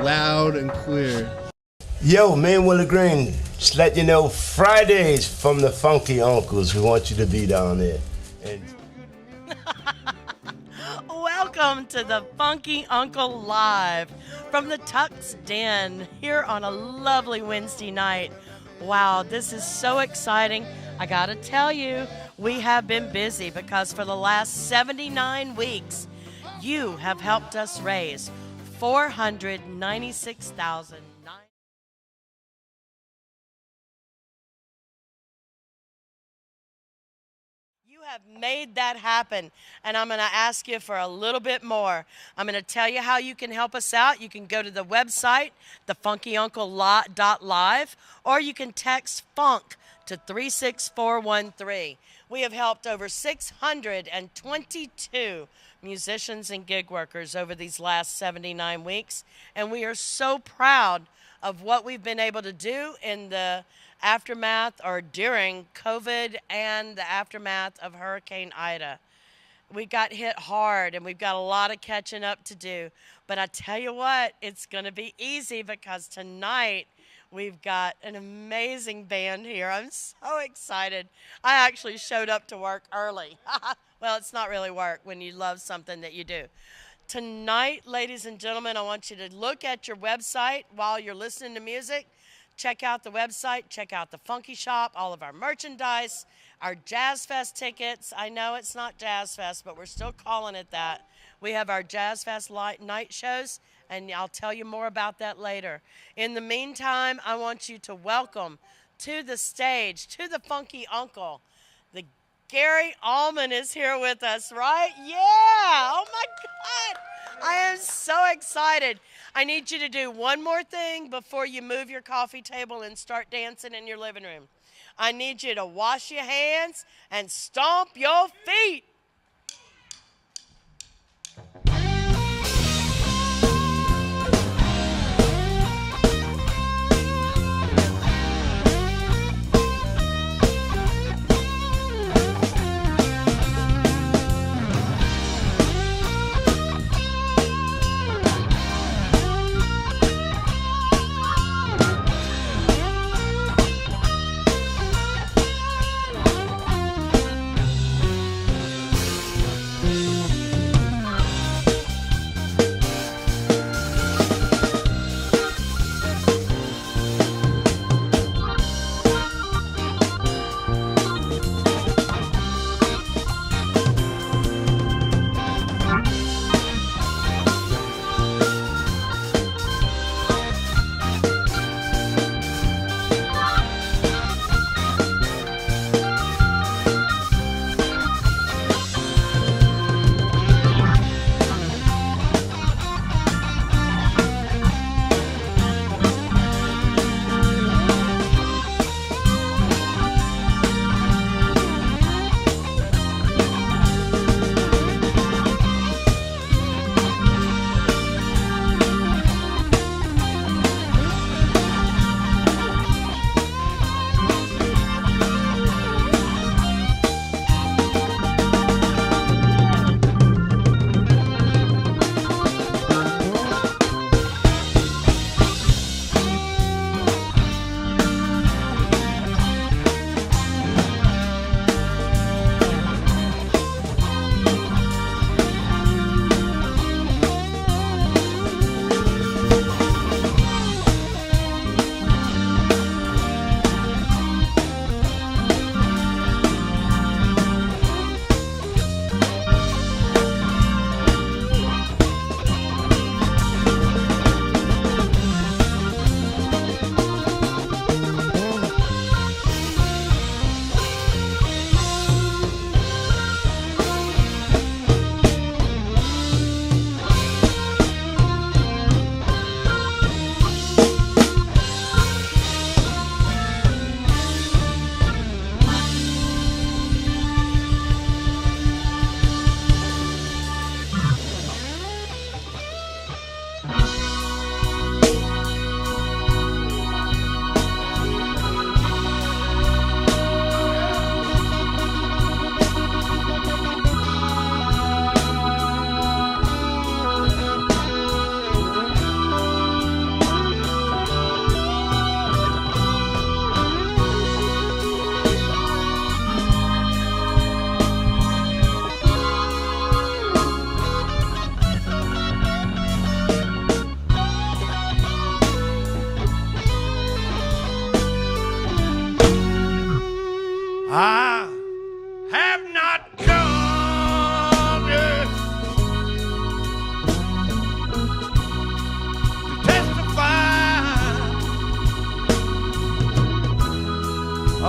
loud and clear. Yo, man, Willie Green, just let you know, Fridays from the Funky Uncles. We want you to be down there. And Welcome to the Funky Uncle Live from the Tuck's Den here on a lovely Wednesday night. Wow, this is so exciting. I gotta tell you, we have been busy because for the last 79 weeks, you have helped us raise $496,000. You have made that happen, and I'm going to ask you for a little bit more. I'm going to tell you how you can help us out. You can go to the website, FunkyUncle.Live, or you can text FUNK to 36413. We have helped over 622 musicians and gig workers over these last 79 weeks, and we are so proud of what we've been able to do in the aftermath or during COVID and the aftermath of Hurricane Ida. We got hit hard and we've got a lot of catching up to do. But I tell you what, it's going to be easy because tonight we've got an amazing band here. I'm so excited. I actually showed up to work early. Well, it's not really work when you love something that you do. Tonight, ladies and gentlemen, I want you to look at your website while you're listening to music. Check out the website, check out the Funky Shop, all of our merchandise, our Jazz Fest tickets. I know it's not Jazz Fest, but we're still calling it that. We have our Jazz Fest night shows, and I'll tell you more about that later. In the meantime, I want you to welcome to the stage, to the Funky Uncle, the Gary Allman is here with us, right? Yeah! Oh, my God! I am so excited. I need you to do one more thing before you move your coffee table and start dancing in your living room. I need you to wash your hands and stomp your feet.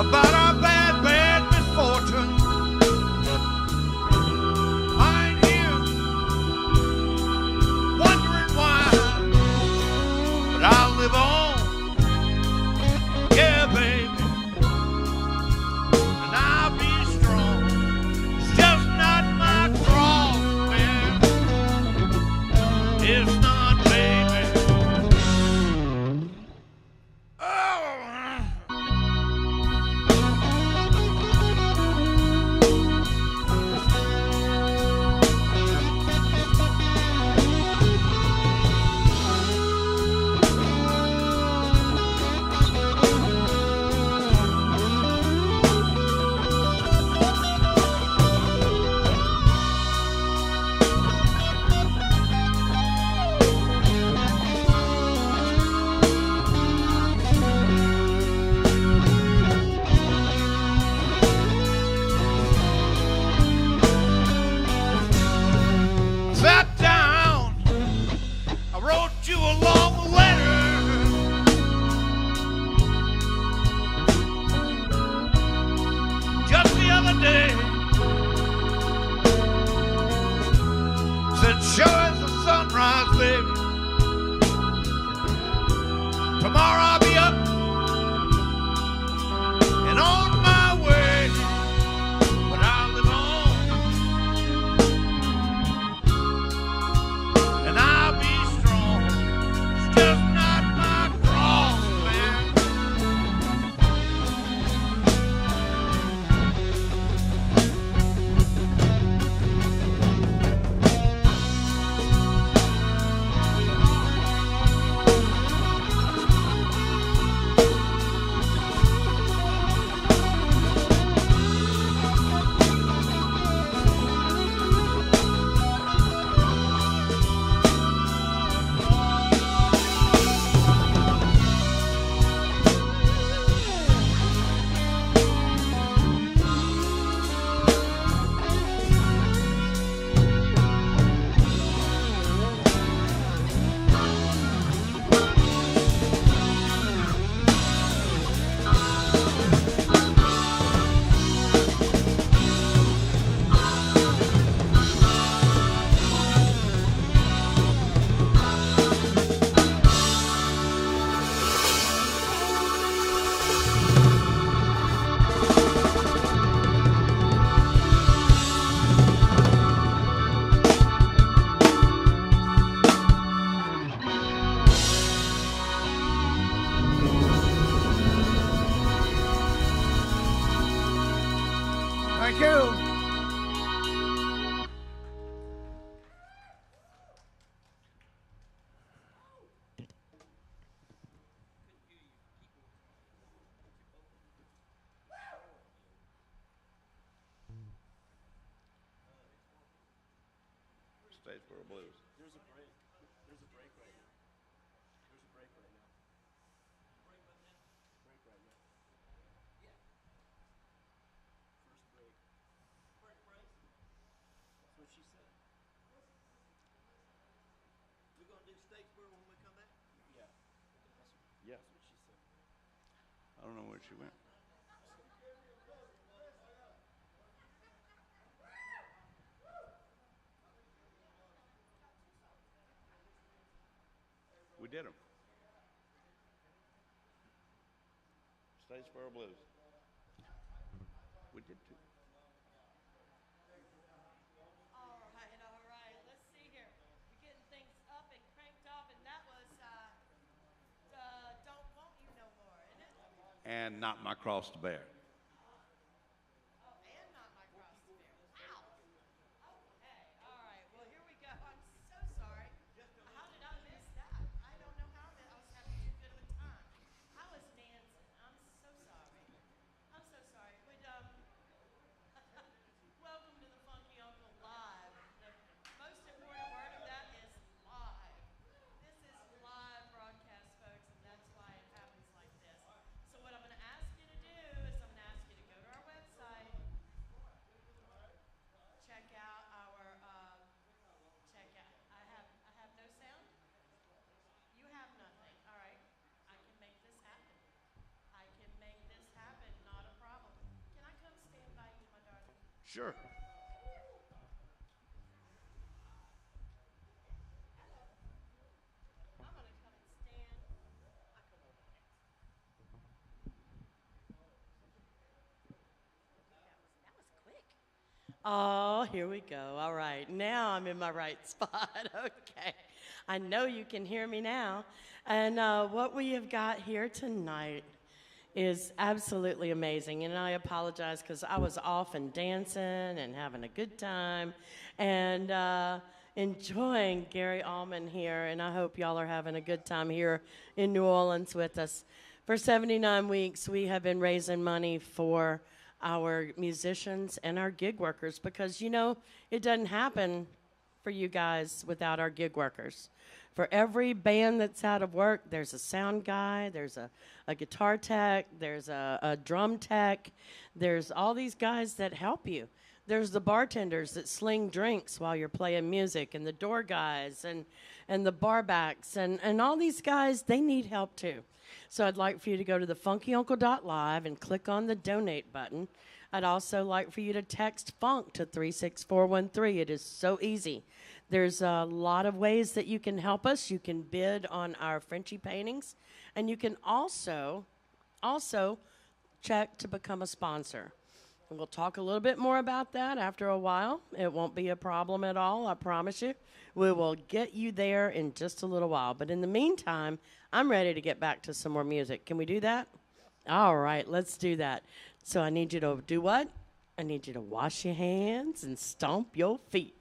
about our bad, bad misfortune. I ain't here wondering why, but I'll live on, yeah, baby, and I'll be strong. It's just not my cross, man. It's not, baby. Oh. Sat down, I wrote you a long letter. Just the other day, said sure as the sunrise, baby. Tomorrow I'll be up and on my way, but I'll live on. And I'll be strong. It's just not my cross, man. Thank you. Statesboro Blues. There's a break. There's a break right now. There's a break right now. Break right now. Yeah. First break. First break? That's what she said. We're gonna do Statesboro when we come back? Yeah. Yeah. That's what she said. I don't know where she went. We did them. Statesboro Blues. We did two. All right, all right. Let's see here. We're getting things up and cranked up, and that was Don't Want You No More, isn't it? And Not My Cross to Bear. Oh, and Not My Cross to Bear. Wow. Okay, all right. Well, here we go. I'm so sorry. How did I miss that? I don't know how I was having too good of a time. I was dancing. I'm so sorry. I'm so sorry. Welcome to the Funky Uncle Live. The most important word of that is live. This is live broadcast, folks, and that's why it happens like this. So what I'm going to ask you to do is I'm going to Sure. Oh, here we go. All right. Now I'm in my right spot. Okay. I know you can hear me now. And what we have got here tonight is absolutely amazing. And I apologize because I was off and dancing and having a good time and enjoying Gary Allman here. And I hope y'all are having a good time here in New Orleans with us. For 79 weeks, we have been raising money for our musicians and our gig workers because, you know, it doesn't happen for you guys without our gig workers. For every band that's out of work, there's a sound guy, there's a guitar tech, there's a drum tech, there's all these guys that help you. There's the bartenders that sling drinks while you're playing music, and the door guys and the bar backs, and all these guys, they need help too. So I'd like for you to go to the FunkyUncle.Live and click on the donate button. I'd also like for you to text FUNK to 36413. It is so easy. There's a lot of ways that you can help us. You can bid on our Frenchy paintings, and you can also check to become a sponsor. And we'll talk a little bit more about that after a while. It won't be a problem at all, I promise you. We will get you there in just a little while. But in the meantime, I'm ready to get back to some more music. Can we do that? All right, let's do that. So I need you to do what? I need you to wash your hands and stomp your feet.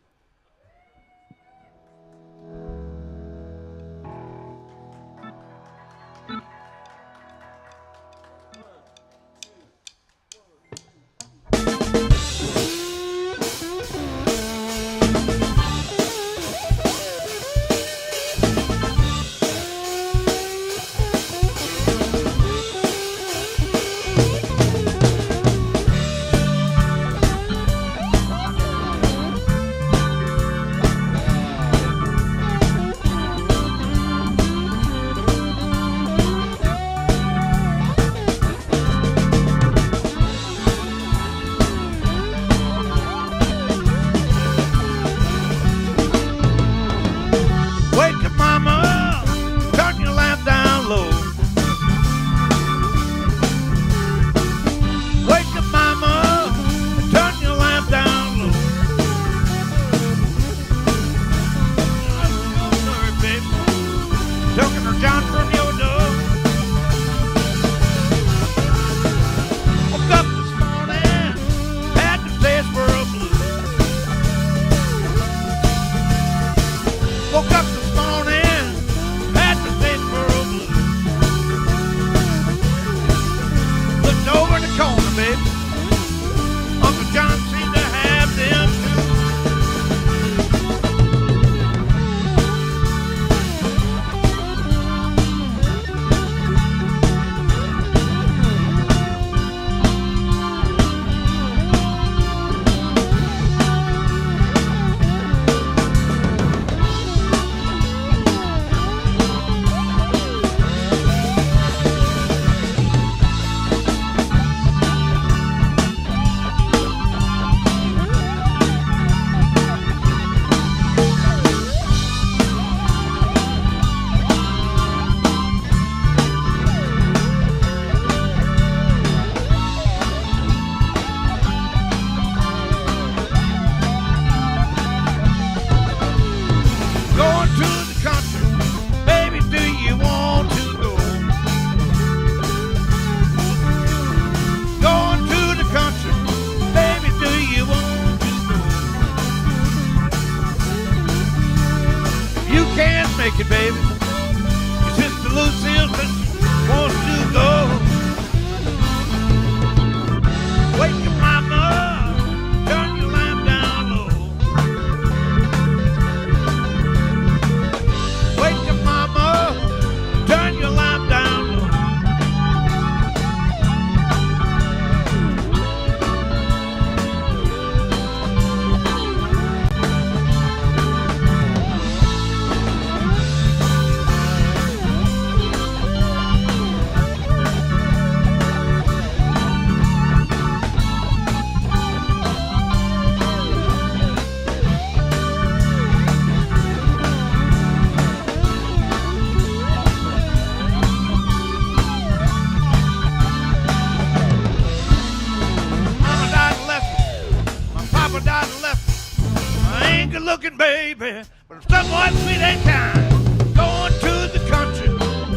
baby, but someone sweet and kind. Going to the country,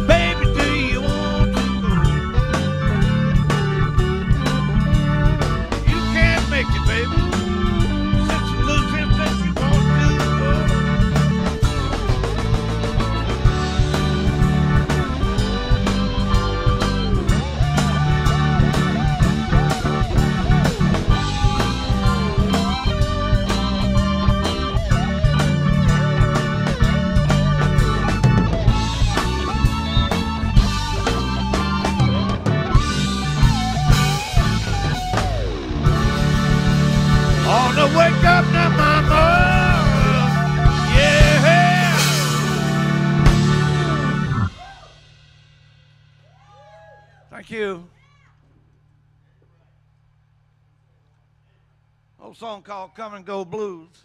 baby, do you want to go? You can't make it, baby, since you lose him that you want to go. On the wake up now, mama, yeah. Thank you. Old song called "Come and Go Blues."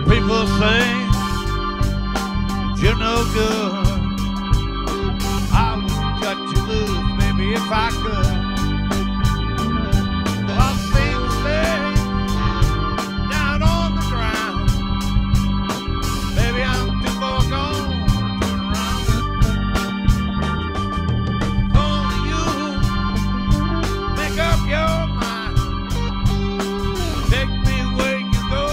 People say that you're no good. I would cut you loose, baby, if I could. Well, I'll stay down on the ground. Baby, I'm too far gone to turn around. Only you make up your mind. Take me where you go.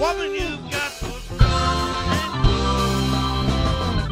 Woman, you've got to come and go.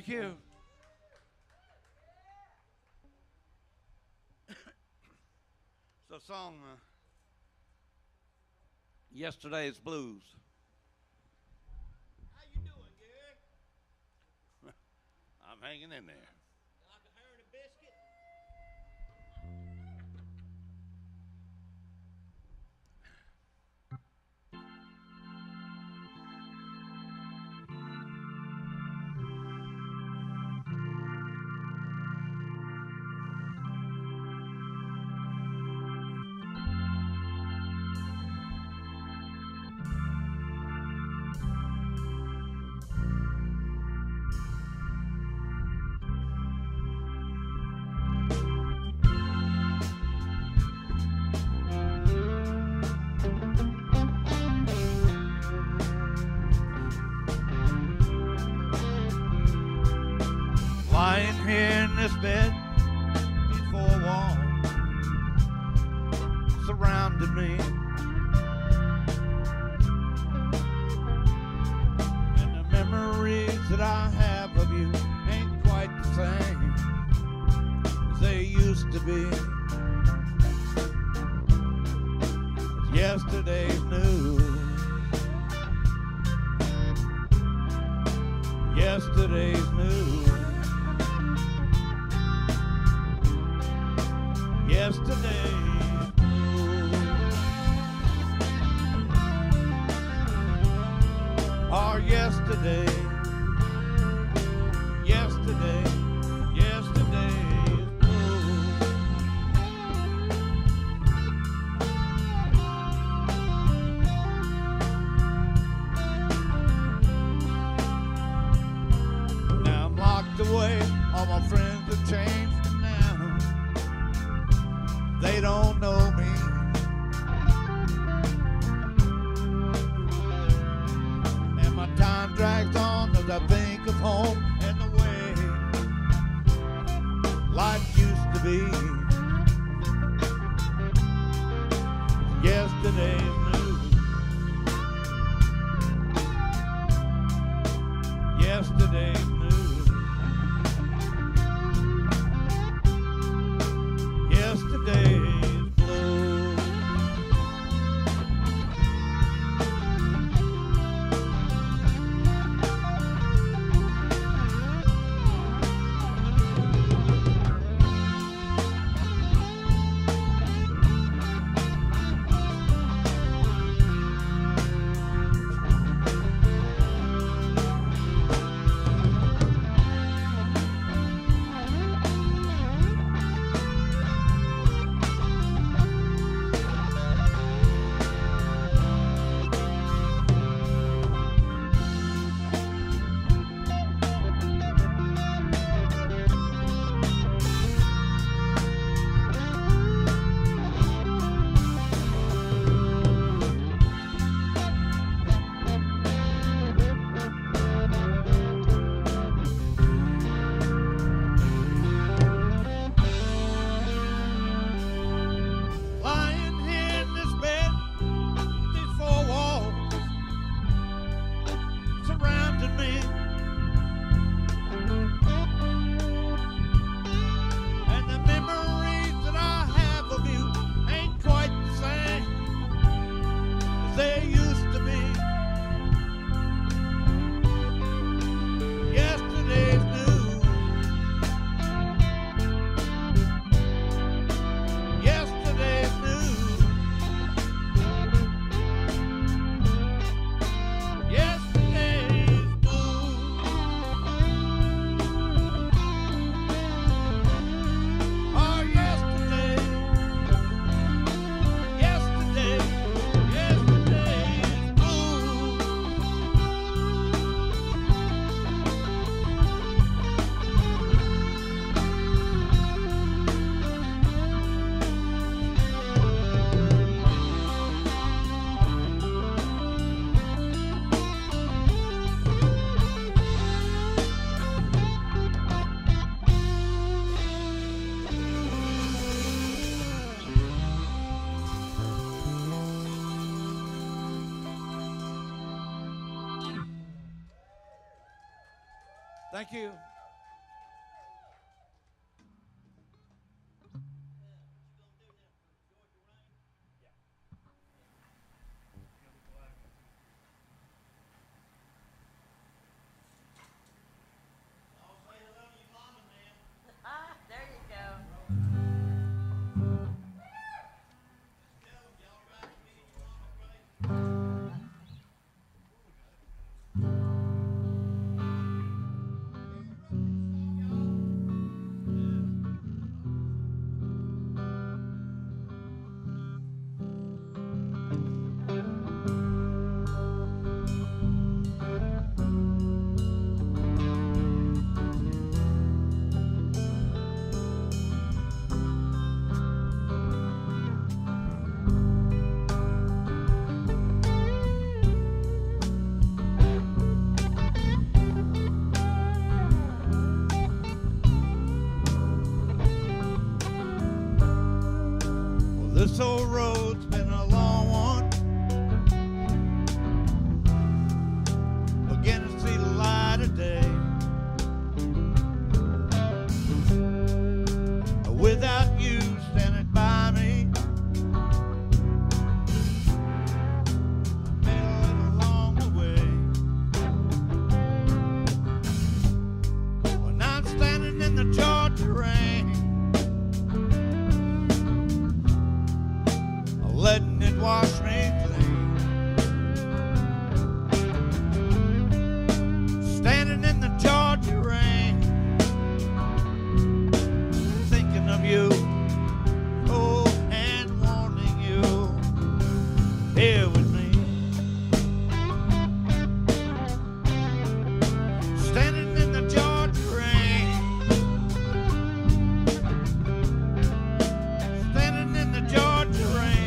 Thank you. So, song Yesterday's Blues. How you doing, Gary? I'm hanging in there. Like a hair and a biscuit? Lying here in this bed, these four walls surrounded me, and the memories that I have of you ain't quite the same as they used to be. It's yesterday's news, yesterday's news. Yesterday, or yesterday, yesterday, yesterday's blue. Now I'm locked away, all my friends have changed now. They don't know me. And my time drags on as I think of home and the way life used to be. Yesterday's news, yesterday's news, yesterday's blue. Lying here in this bed, these four walls surrounding me, and the memories that I have of you ain't quite the same as they used to be. Yesterday's news, yesterday's news, yesterday's blue. Oh, yesterday, yesterday, yesterday's blue. Thank you. This old road's been a long one. Beginning to see the light of day. Without you standing by me, made a little along the way. When I'm standing in the Georgia rain, letting it wash me clean. Standing in the Georgia rain, thinking of you, oh, and wanting you here with me. Standing in the Georgia rain, standing in the Georgia rain,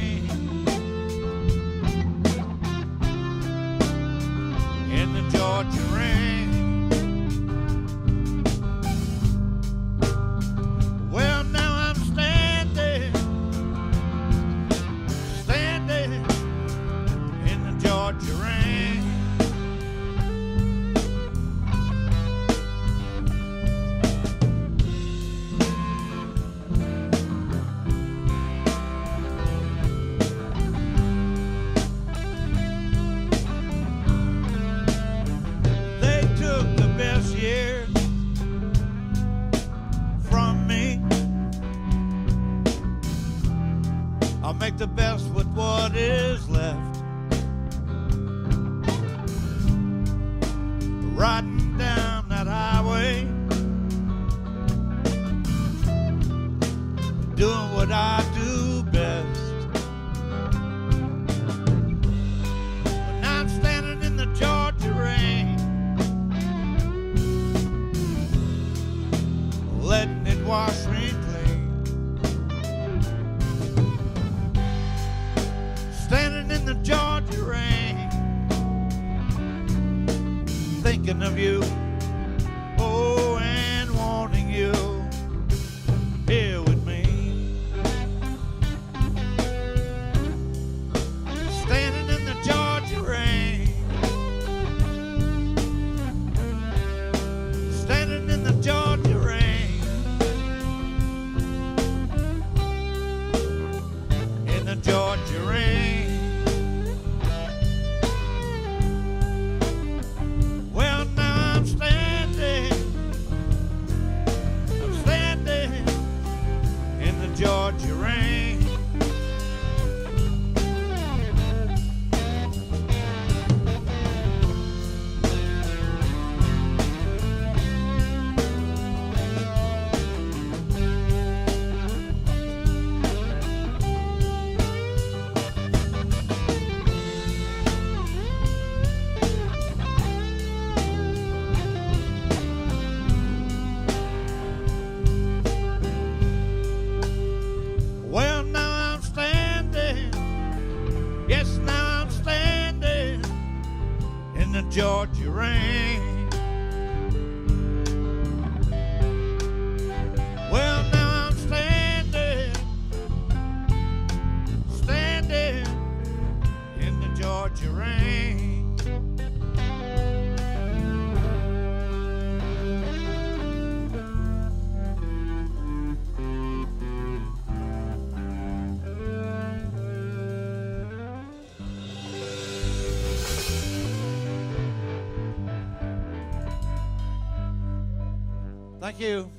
in the Georgia rain. Well, now I'm standing, standing in the Georgia rain. They took the best years from me. I'll make the best with what is left. Riding down that highway, doing what I do best. When I'm standing in the Georgia rain, letting it wash me clean. Standing in the Georgia rain, thinking of you, oh, and wanting you here with me. Standing in the Georgia rain, standing in the Georgia rain, in the Georgia rain. Well, now I'm standing in the Georgia rain. Well, now I'm standing, yes, now I'm standing in the Georgia rain. Well, now I'm standing, standing in the Georgia rain. Thank you.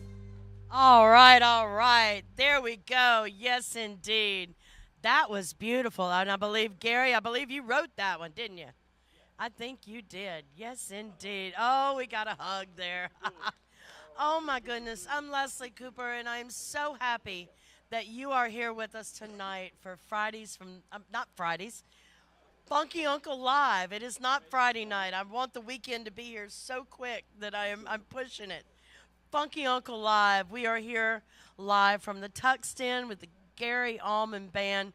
All right, all right. There we go. Yes, indeed. That was beautiful. And I believe, Gary, I believe you wrote that one, didn't you? I think you did. Yes, indeed. Oh, we got a hug there. Oh, my goodness. I'm Leslie Cooper, and I'm so happy that you are here with us tonight for Fridays from, not Fridays, FunkyUncle.Live. It is not Friday night. I want the weekend to be here so quick that I'm pushing it. FunkyUncle.Live. We are here live from the Tuxton with the Gary Allman Band.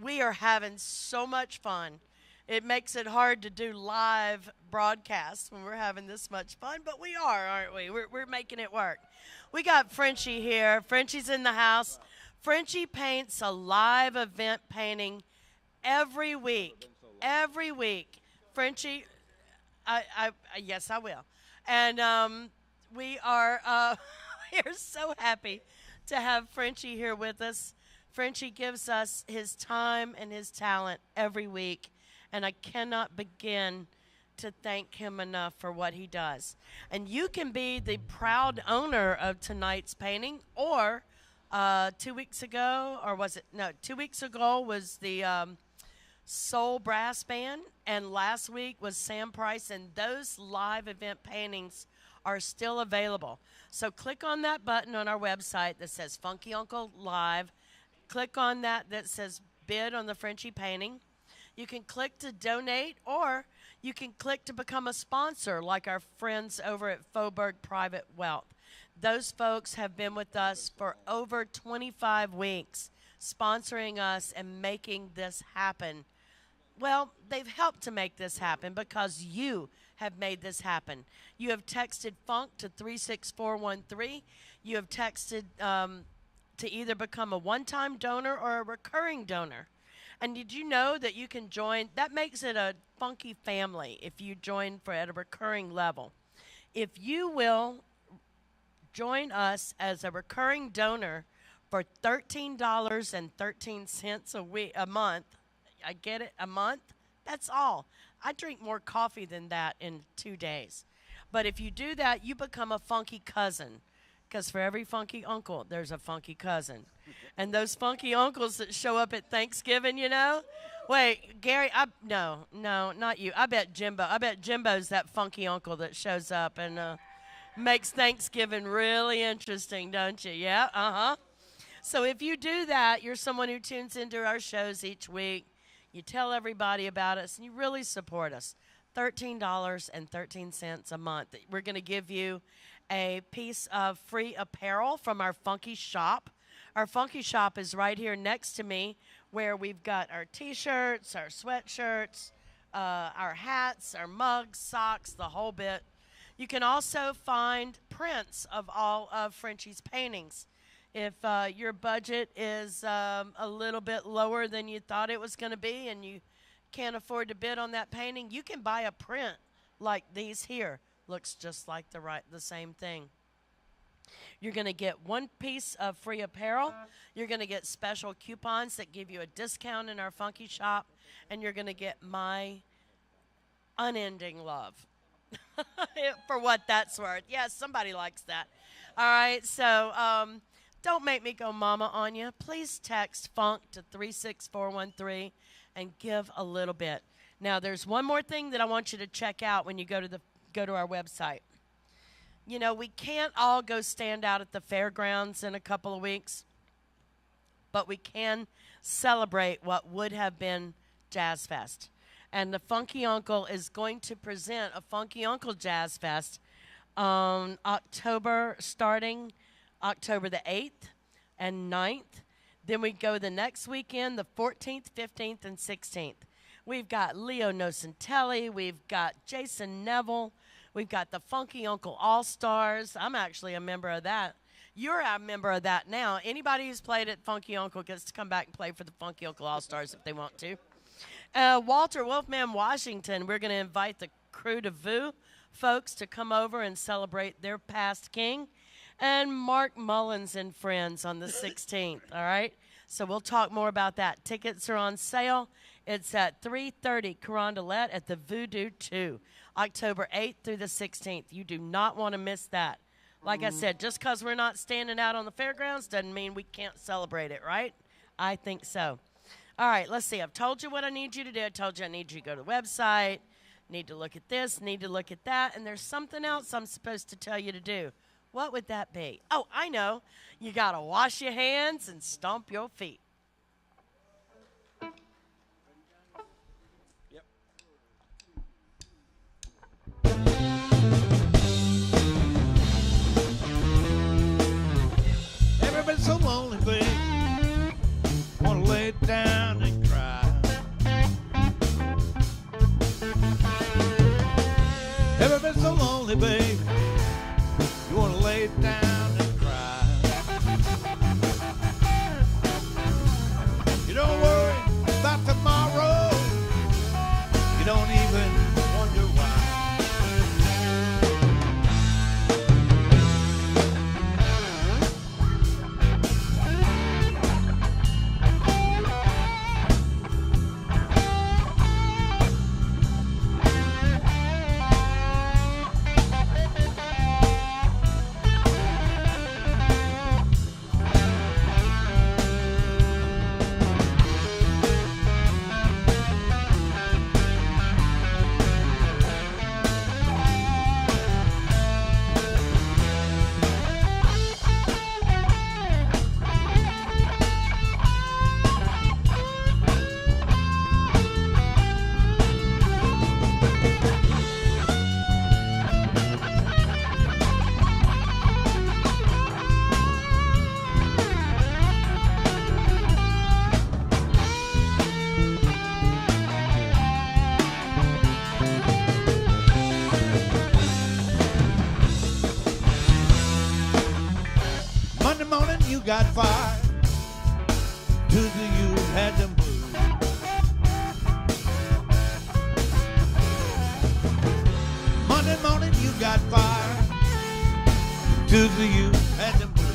We are having so much fun. It makes it hard to do live broadcasts when we're having this much fun, but we are, aren't we? We're making it work. We got Frenchy here. Frenchy's in the house. Frenchy paints a live event painting every week. Every week. Frenchy, yes, I will. And we are we're so happy to have Frenchy here with us. Frenchy gives us his time and his talent every week, and I cannot begin to thank him enough for what he does. And you can be the proud owner of tonight's painting, or 2 weeks ago, or was it? No, 2 weeks ago was the Soul Brass Band, and last week was Sam Price, and those live event paintings are still available. So click on that button on our website that says FunkyUncle.Live. Click on that says bid on the Frenchy painting. You can click to donate, or you can click to become a sponsor like our friends over at Faubourg Private Wealth. Those folks have been with us for over 25 weeks, sponsoring us and making this happen. Well, they've helped to make this happen because you have made this happen. You have texted FUNK to 36413. You have texted to either become a one-time donor or a recurring donor. And did you know that you can join? That makes it a funky family if you join at a recurring level. If you will join us as a recurring donor for $13.13 a month, I get it, a month, that's all. I drink more coffee than that in 2 days. But if you do that, you become a funky cousin. Because for every funky uncle, there's a funky cousin. And those funky uncles that show up at Thanksgiving, you know? Wait, Gary, no, not you. I bet Jimbo's that funky uncle that shows up and makes Thanksgiving really interesting, don't you? Yeah, uh-huh. So if you do that, you're someone who tunes into our shows each week. You tell everybody about us, and you really support us. $13.13 a month. We're going to give you a piece of free apparel from our Funky Shop. Our Funky Shop is right here next to me, where we've got our T-shirts, our sweatshirts, our hats, our mugs, socks, the whole bit. You can also find prints of all of Frenchy's paintings. If your budget is a little bit lower than you thought it was going to be and you can't afford to bid on that painting, you can buy a print like these here. Looks just like the same thing. You're going to get one piece of free apparel. You're going to get special coupons that give you a discount in our Funky Shop. And you're going to get my unending love. For what that's worth. Yes, somebody likes that. All right, so don't make me go mama on you. Please text FUNK to 36413 and give a little bit. Now, there's one more thing that I want you to check out when you go to our website. You know, we can't all go stand out at the fairgrounds in a couple of weeks, but we can celebrate what would have been Jazz Fest. And the Funky Uncle is going to present a Funky Uncle Jazz Fest on starting October the 8th and 9th. Then we go the next weekend, the 14th, 15th, and 16th. We've got Leo Nocentelli. We've got Jason Neville. We've got the Funky Uncle All-Stars. I'm actually a member of that. You're a member of that now. Anybody who's played at Funky Uncle gets to come back and play for the Funky Uncle All-Stars if they want to. Walter Wolfman Washington, we're going to invite the Crew de Vue folks to come over and celebrate their past king. And Mark Mullins and friends on the 16th, all right? So we'll talk more about that. Tickets are on sale. It's at 3:30 Carondelet at the Voodoo 2, October 8th through the 16th. You do not want to miss that. Like I said, just because we're not standing out on the fairgrounds doesn't mean we can't celebrate it, right? I think so. All right, let's see. I've told you what I need you to do. I told you I need you to go to the website, need to look at this, need to look at that, and there's something else I'm supposed to tell you to do. What would that be? Oh, I know. You got to wash your hands and stomp your feet. Yep. Ever been so lonely, babe? Wanna lay down and cry. Ever been so lonely, babe? You wanna lay down and cry. fire. Tuesday you had them blues. Monday morning you got fire. Tuesday you had them blues.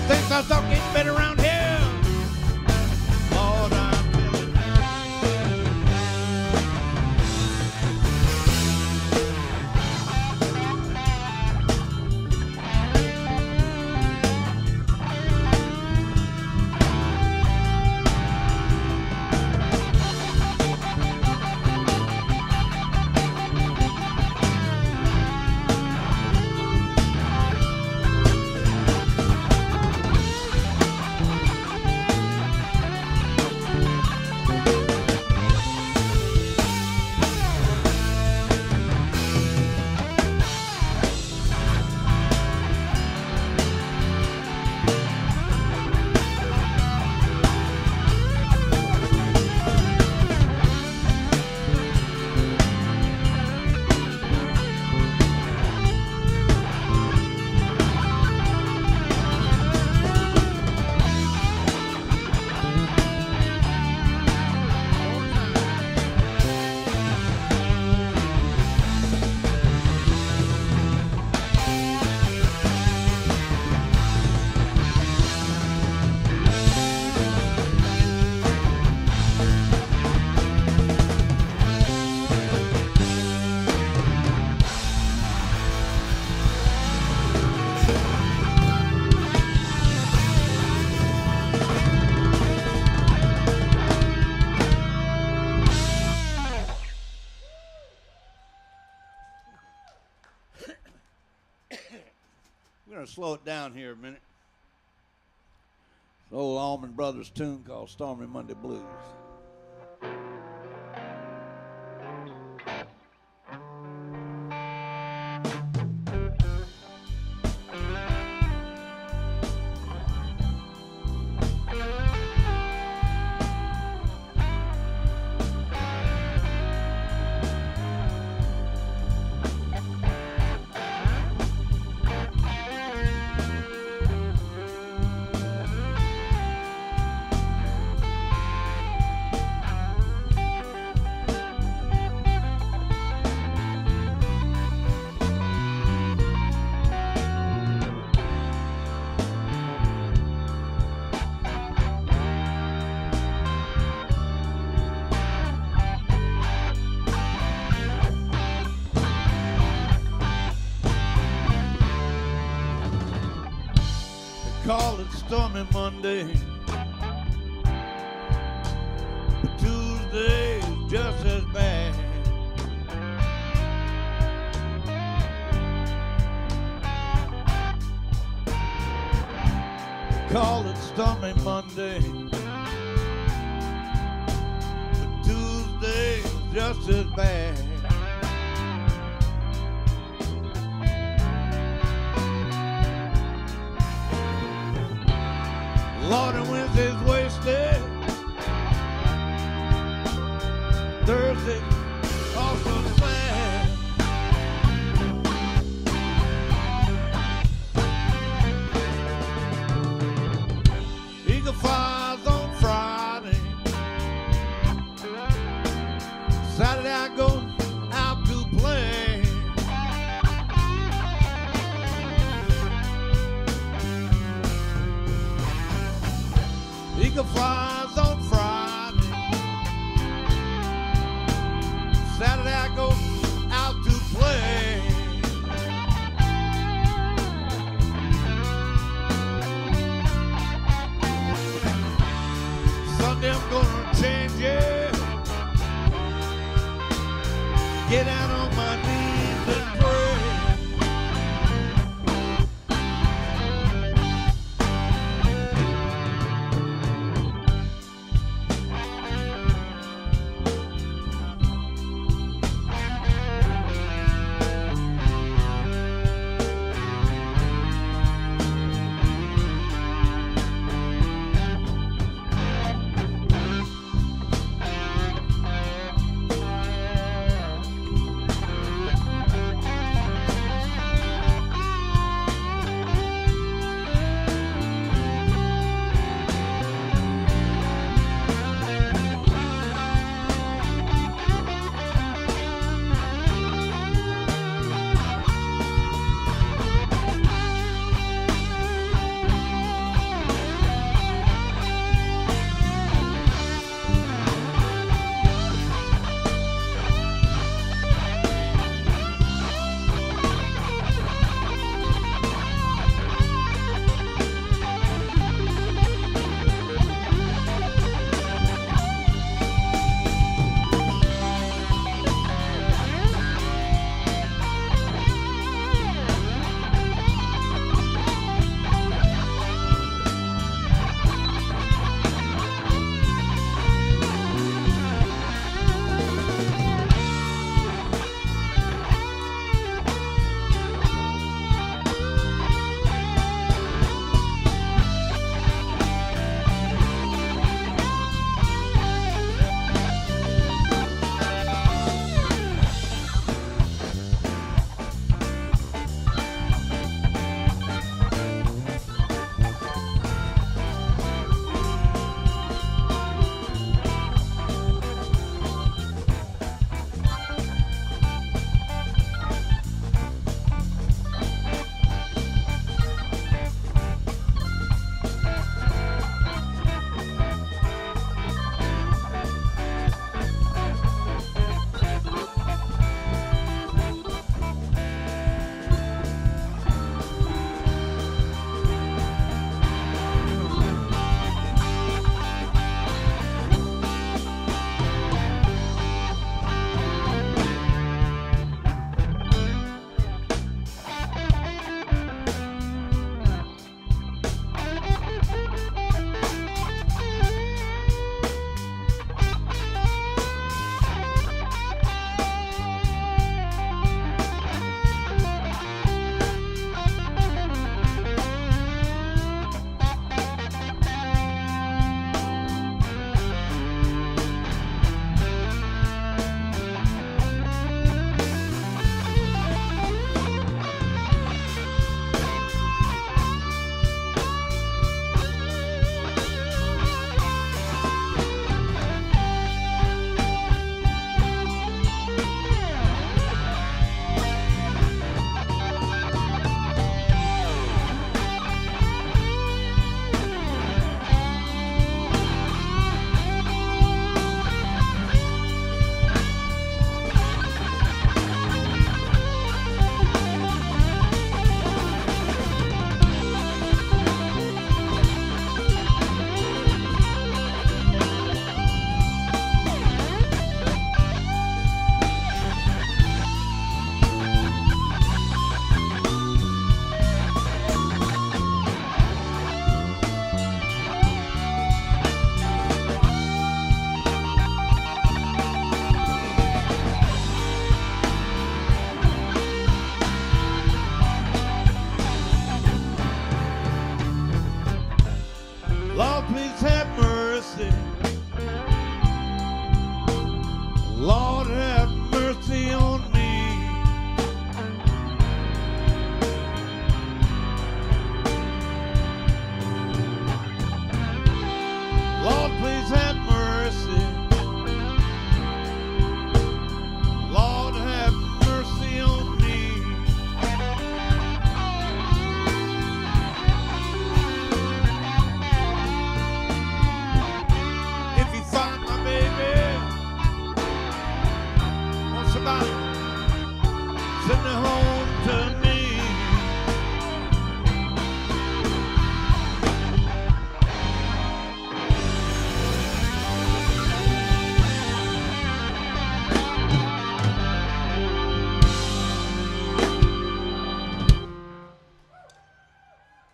Things I thought getting better around here. Lord, I'm feeling slow it down here a minute. It's an old Allman Brothers tune called Stormy Monday Blues. Call it Stormy Monday, but Tuesday is just as bad. Call it Stormy Monday, but Tuesday is just as bad. Lord, and Wednesday's wasted. Thursday also sad. Eagle flies on Friday. Saturday I go out to play. Eagle flies on Friday. Saturday I go out to play. Sunday I'm gonna change it. Get out on my knees and pray.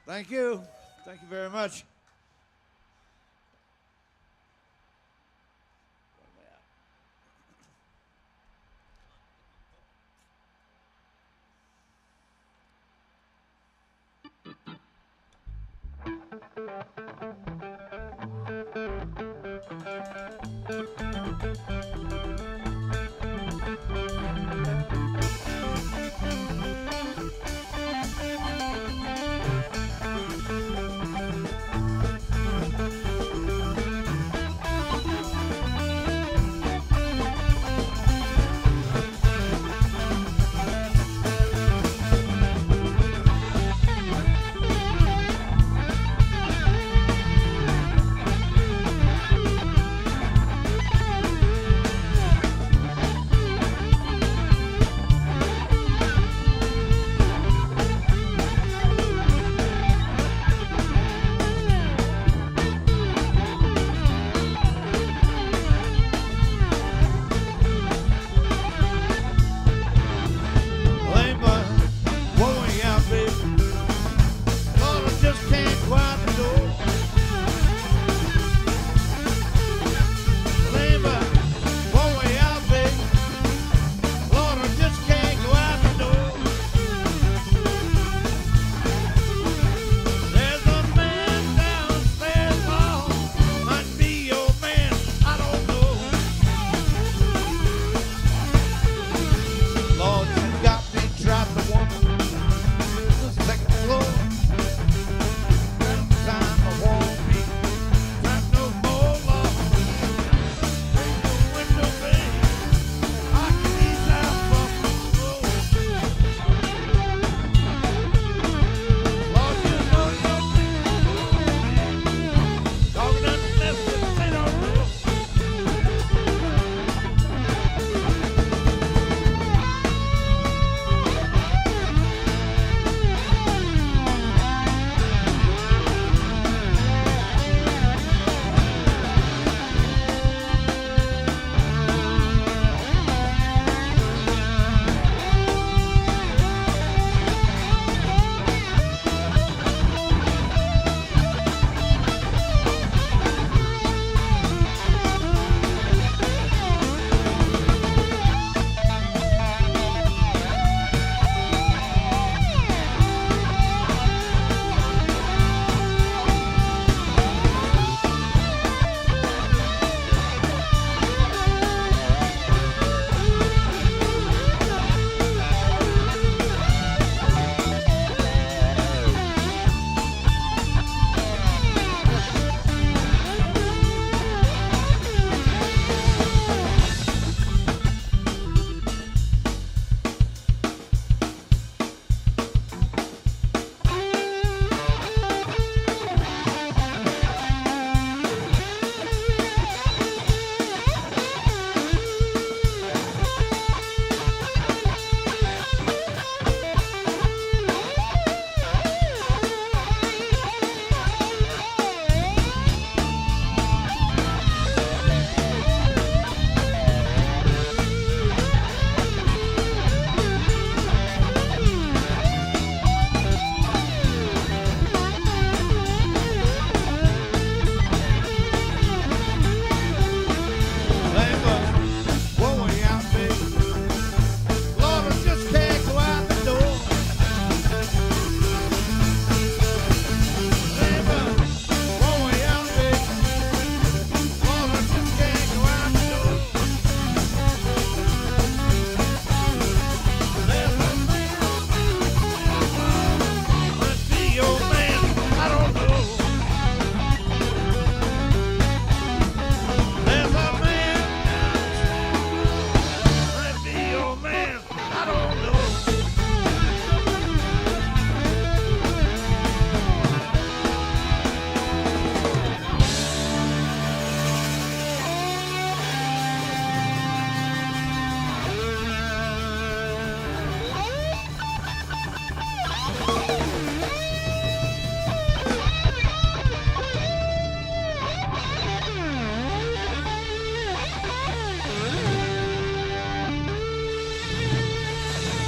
Thank you. Thank you very much.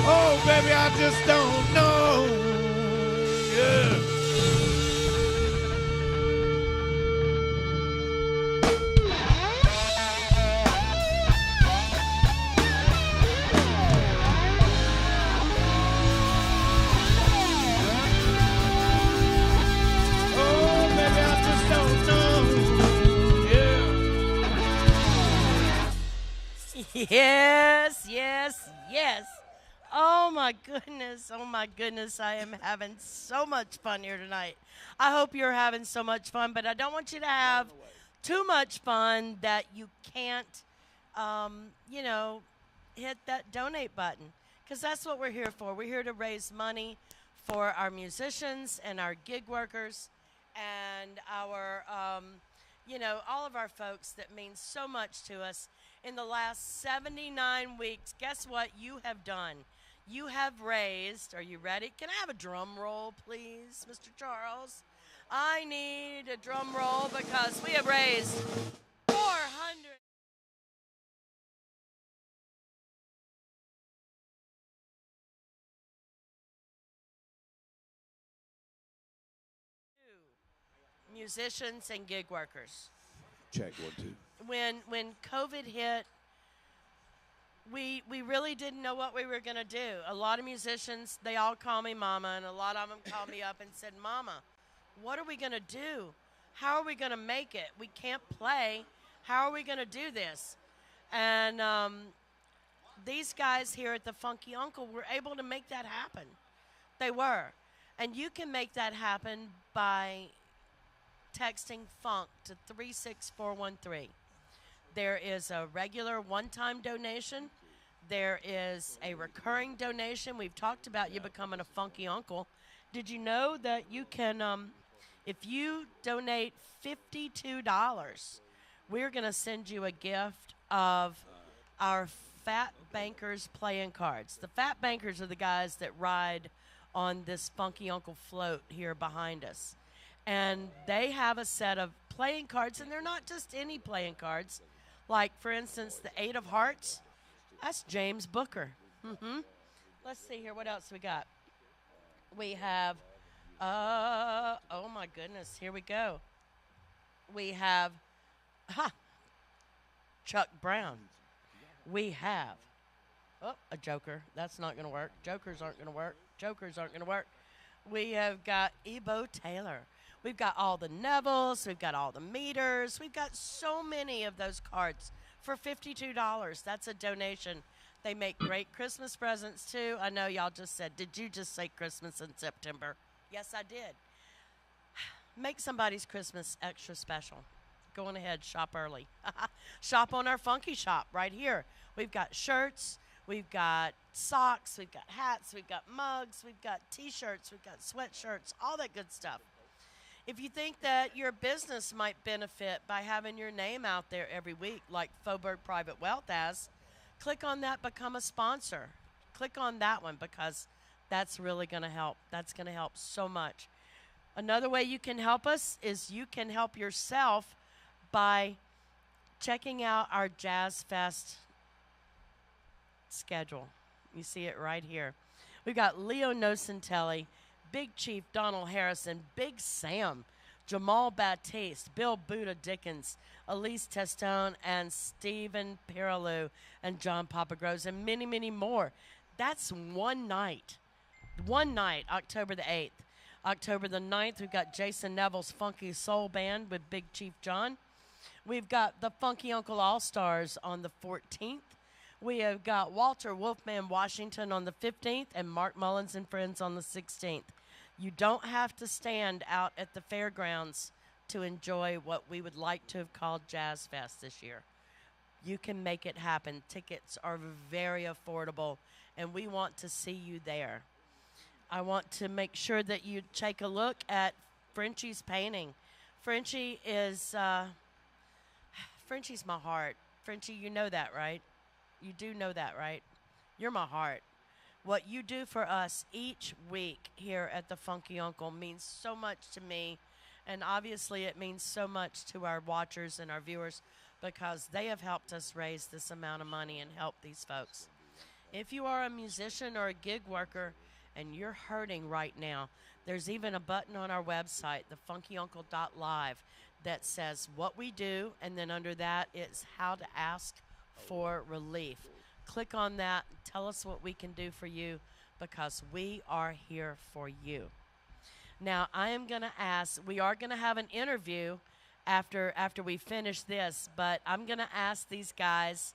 Oh, baby, I just don't know. Yeah. Yes, yes, yes. Oh my goodness. Oh my goodness. I am having so much fun here tonight. I hope you're having so much fun, but I don't want you to have too much fun that you can't, you know, hit that donate button. Because that's what we're here for. We're here to raise money for our musicians and our gig workers and our, all of our folks that mean so much to us. In the last 79 weeks, guess what you have done? You have raised, are you ready? Can I have a drum roll, please, Mr. Charles? I need a drum roll because we have raised 400. Musicians and gig workers. Check 1, 2. When COVID hit, we really didn't know what we were going to do. A lot of musicians, they all call me Mama, and a lot of them called me up and said, Mama, what are we going to do? How are we going to make it? We can't play. How are we going to do this? And these guys here at the Funky Uncle were able to make that happen. They were. And you can make that happen by texting FUNK to 36413. There is a regular one-time donation. There is a recurring donation. We've talked about you becoming a Funky Uncle. Did you know that you can, if you donate $52, we're going to send you a gift of our Fat Bankers playing cards. The Fat Bankers are the guys that ride on this Funky Uncle float here behind us. And they have a set of playing cards, and they're not just any playing cards. Like, for instance, the 8 of Hearts, that's James Booker. Let's see here. What else we got? We have, oh, my goodness. Here we go. We have, Chuck Brown. We have, a Joker. That's not going to work. Jokers aren't going to work. Jokers aren't going to work. We have got Ebo Taylor. We've got all the Nevilles. We've got all the meters. We've got so many of those cards for $52. That's a donation. They make great Christmas presents, too. I know y'all just said, did you just say Christmas in September? Yes, I did. Make somebody's Christmas extra special. Go on ahead, shop early. Shop on our Funky Shop right here. We've got shirts. We've got socks. We've got hats. We've got mugs. We've got T-shirts. We've got sweatshirts, all that good stuff. If you think that your business might benefit by having your name out there every week, like Faubourg Private Wealth has, click on that, become a sponsor. Click on that one because that's really going to help. That's going to help so much. Another way you can help us is you can help yourself by checking out our Jazz Fest schedule. You see it right here. We've got Leo Nocentelli, Big Chief Donald Harrison, Big Sam, Jamal Baptiste, Bill Buddha Dickens, Elise Testone, and Stephen Perilou, and John Papagroves, and many, many more. That's one night. One night, October the 8th. October the 9th, we've got Jason Neville's Funky Soul Band with Big Chief John. We've got the Funky Uncle All-Stars on the 14th. We have got Walter Wolfman Washington on the 15th and Mark Mullins and Friends on the 16th. You don't have to stand out at the fairgrounds to enjoy what we would like to have called Jazz Fest this year. You can make it happen. Tickets are very affordable, and we want to see you there. I want to make sure that you take a look at Frenchy's Painting. Frenchy is, Frenchy's my heart. Frenchy, you know that, right? You do know that, right? You're my heart. What you do for us each week here at the Funky Uncle means so much to me, and obviously it means so much to our watchers and our viewers because they have helped us raise this amount of money and help these folks. If you are a musician or a gig worker and you're hurting right now, there's even a button on our website, the FunkyUncle.Live, that says what we do, and then under that it's how to ask for relief. Click on that. Tell us what we can do for you because we are here for you. Now, I am going to ask, we are going to have an interview after we finish this, but I'm going to ask these guys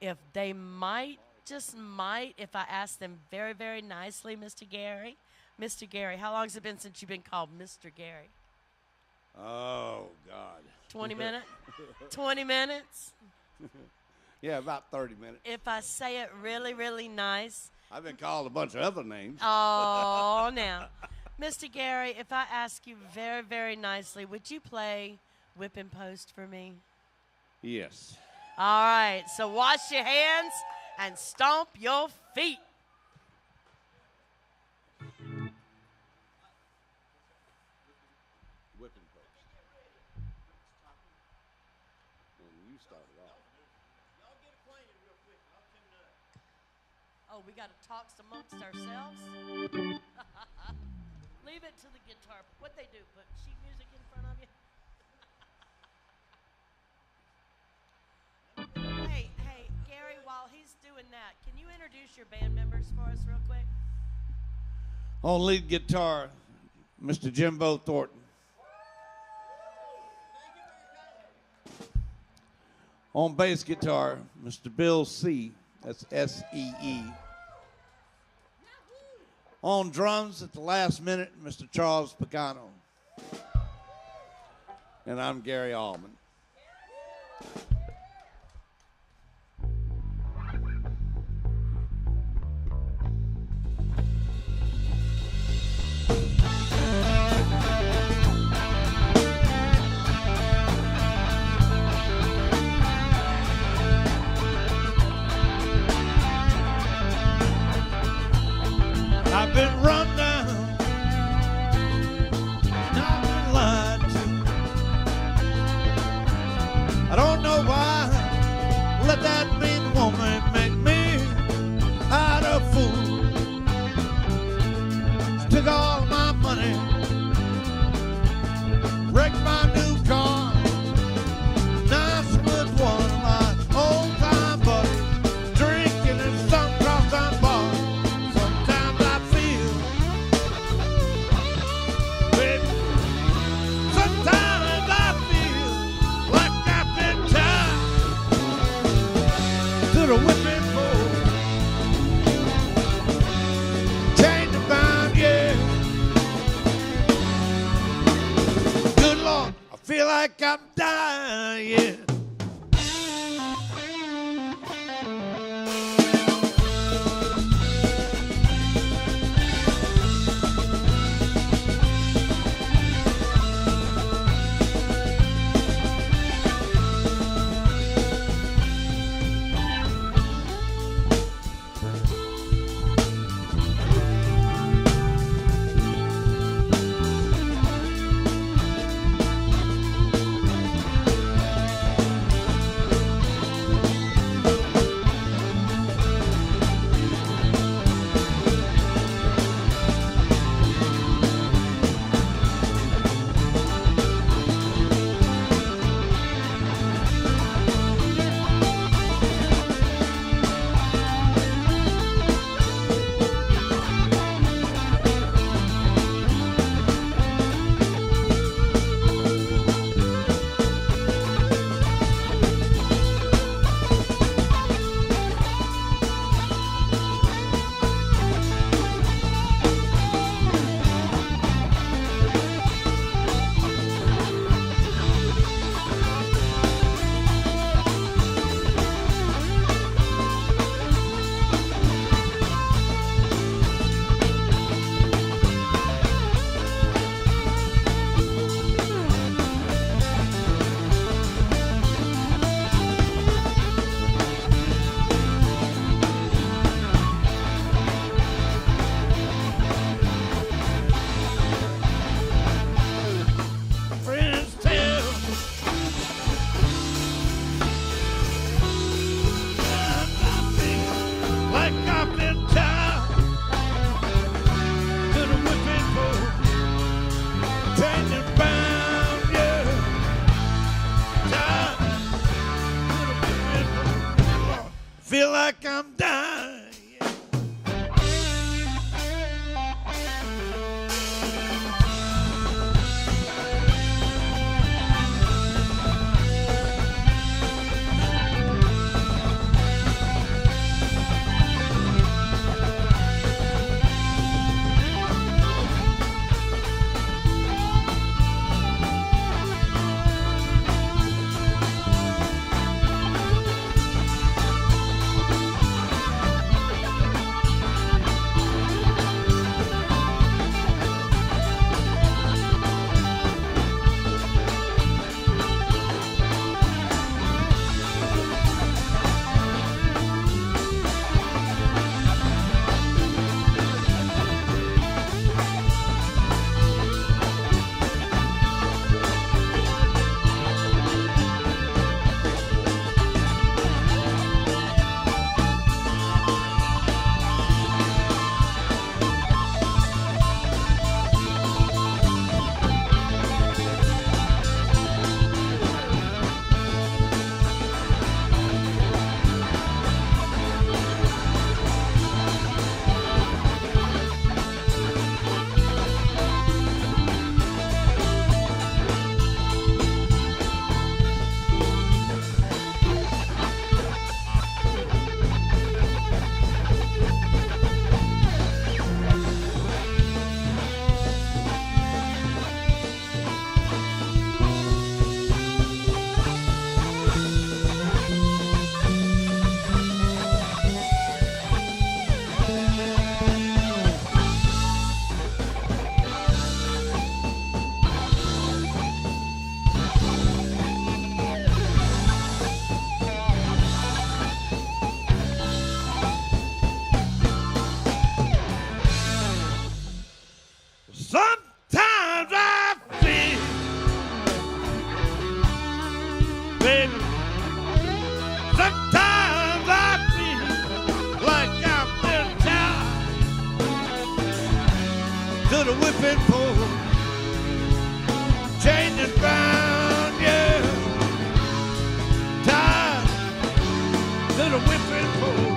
if they might, just might, if I ask them very, very nicely, Mr. Gary. Mr. Gary, how long has it been since you've been called Mr. Gary? Oh, God. 20 minutes? 20 minutes? Yeah, about 30 minutes. If I say it really, really nice. I've been called a bunch of other names. Oh, now. Mr. Gary, if I ask you very, very nicely, would you play Whip and Post for me? Yes. All right, so wash your hands and stomp your feet. Whipping post. And you started off. Y'all get acquainted real quick. I'll tune up. Oh, we got to talk amongst ourselves? Leave it to the guitar. What they do, put sheet music in front of you? Hey, Gary, while he's doing that, can you introduce your band members for us real quick? On lead guitar, Mr. Jimbo Thornton. On bass guitar, Mr. Bill C. That's S-E-E. On drums at the last minute, Mr. Charles Pagano. And I'm Gary Allman. I've been run down, and I've been lied to. I don't know why. Let that mean woman make me out of fool. She took all my money, wrecked my new car. Now I'm with one of my old-time buddies, drinking in some crosstown bar. Sometimes I feel, baby, sometimes I feel like I've been tied to the whipping post, chained and bound, yeah. Good Lord, I feel like I'm dying. Friends tell like I've been tied to the whipping post, chained and bound, yeah. Tied to the whipping post. Feel like I'm dying. whipping post. Chained and bound, yeah. Tied to the whipping post.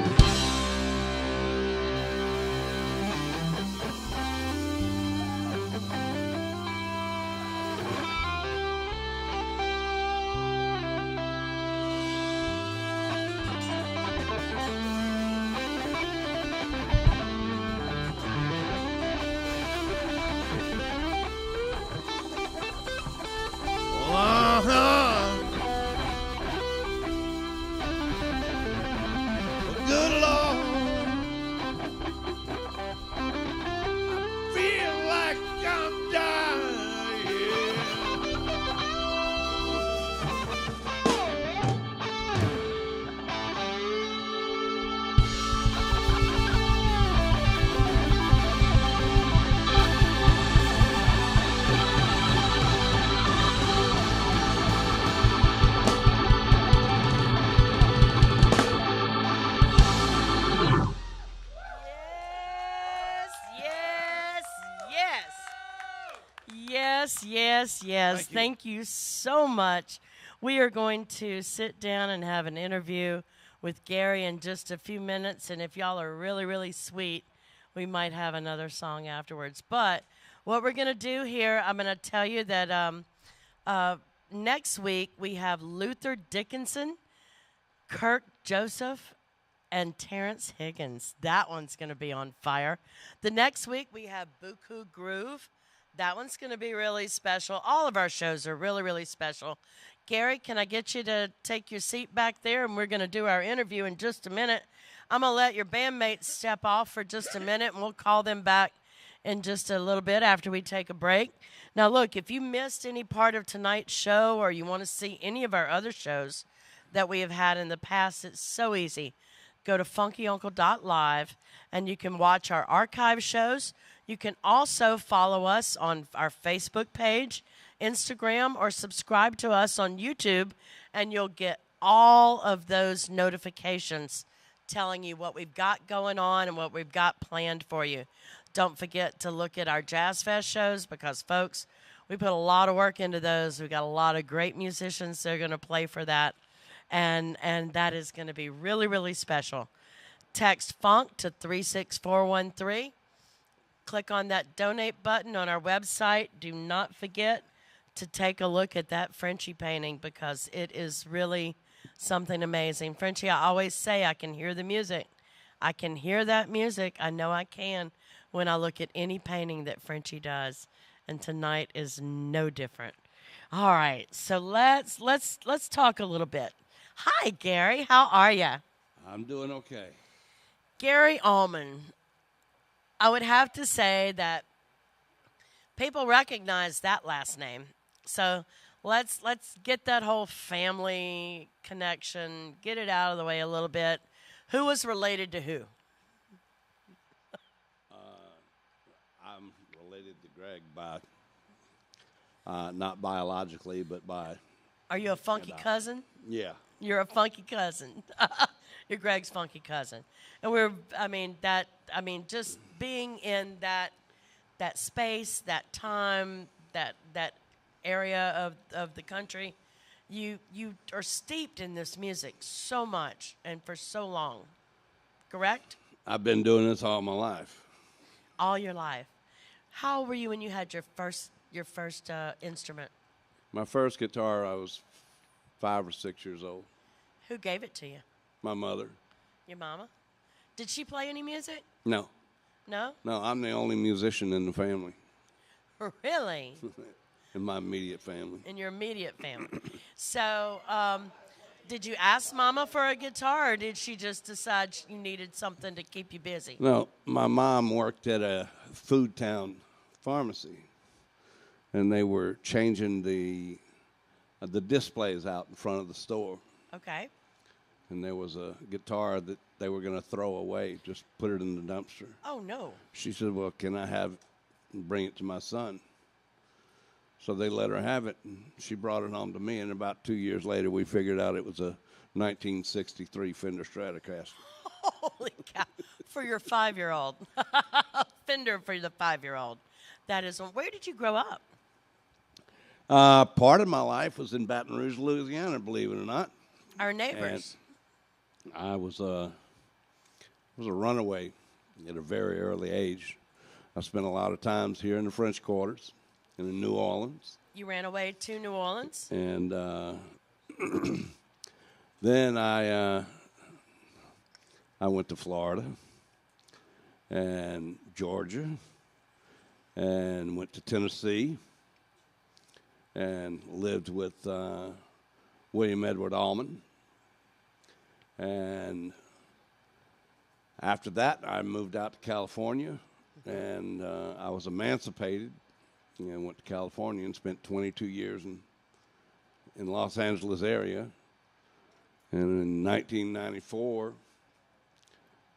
Good Lord, I feel like I'm dying. Yes. Thank you so much. We are going to sit down and have an interview with Gary in just a few minutes, and if y'all are really, really sweet, we might have another song afterwards. But what we're going to do here, I'm going to tell you that next week we have Luther Dickinson, Kirk Joseph, and Terrence Higgins. That one's going to be on fire. The next week we have Buku Groove. That one's going to be really special. All of our shows are really, really special. Gary, can I get you to take your seat back there, and we're going to do our interview in just a minute. I'm going to let your bandmates step off for just a minute, and we'll call them back in just a little bit after we take a break. Now, look, if you missed any part of tonight's show or you want to see any of our other shows that we have had in the past, it's so easy. Go to FunkyUncle.Live, and you can watch our archive shows. You can also follow us on our Facebook page, Instagram, or subscribe to us on YouTube, and you'll get all of those notifications telling you what we've got going on and what we've got planned for you. Don't forget to look at our Jazz Fest shows because, folks, we put a lot of work into those. We've got a lot of great musicians that are going to play for that, and that is going to be really, really special. Text FUNK to 36413. Click on that donate button on our website. Do not forget to take a look at that Frenchy painting because it is really something amazing. Frenchy, I always say I can hear the music. I can hear that music. I know I can when I look at any painting that Frenchy does. And tonight is no different. All right, so let's talk a little bit. Hi, Gary. How are you? I'm doing okay. Gary Allman. I would have to say that people recognize that last name. So let's get that whole family connection, get it out of the way a little bit. Who was related to who? I'm related to Greg by, not biologically, but by... Are you a funky cousin? Yeah. You're a funky cousin. You're Greg's funky cousin. And just being in that space, that time, that area of the country, you are steeped in this music so much and for so long. Correct? I've been doing this all my life. All your life. How old were you when you had your first instrument? My first guitar, I was 5 or 6 years old. Who gave it to you? My mother. Your mama? Did she play any music? No. No? No, I'm the only musician in the family. Really? In my immediate family. In your immediate family. So, did you ask Mama for a guitar, or did she just decide you needed something to keep you busy? No, my mom worked at a Food Town pharmacy, and they were changing the displays out in front of the store. Okay. And there was a guitar that they were going to throw away, just put it in the dumpster. Oh, no. She said, well, can I bring it to my son? So they let her have it, and she brought it home to me, and about 2 years later, we figured out it was a 1963 Fender Stratocaster. Holy cow. For your 5-year-old. Fender for the 5-year-old. That is. Where did you grow up? Part of my life was in Baton Rouge, Louisiana, believe it or not. Our neighbors. And I was a runaway at a very early age. I spent a lot of times here in the French Quarters and in New Orleans. You ran away to New Orleans? And then I went to Florida and Georgia and went to Tennessee and lived with William Edward Allman. And after that, I moved out to California, and I was emancipated. Went to California and spent 22 years in Los Angeles area. And in 1994,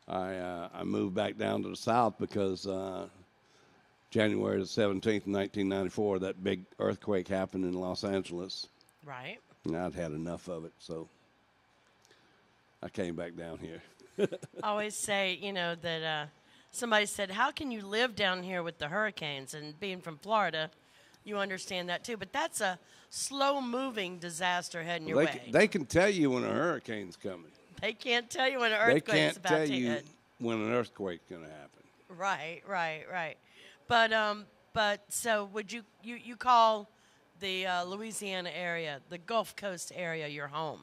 I moved back down to the South because January the 17th, 1994, that big earthquake happened in Los Angeles. Right. And I'd had enough of it, so I came back down here. I always say, that somebody said, how can you live down here with the hurricanes? And being from Florida, you understand that too. But that's a slow-moving disaster heading your way. They can tell you when a hurricane's coming. They can't tell you when an They earthquake's can't about tell to you hit. when an earthquake's going to happen. Right. But so would you call the Louisiana area, the Gulf Coast area, your home?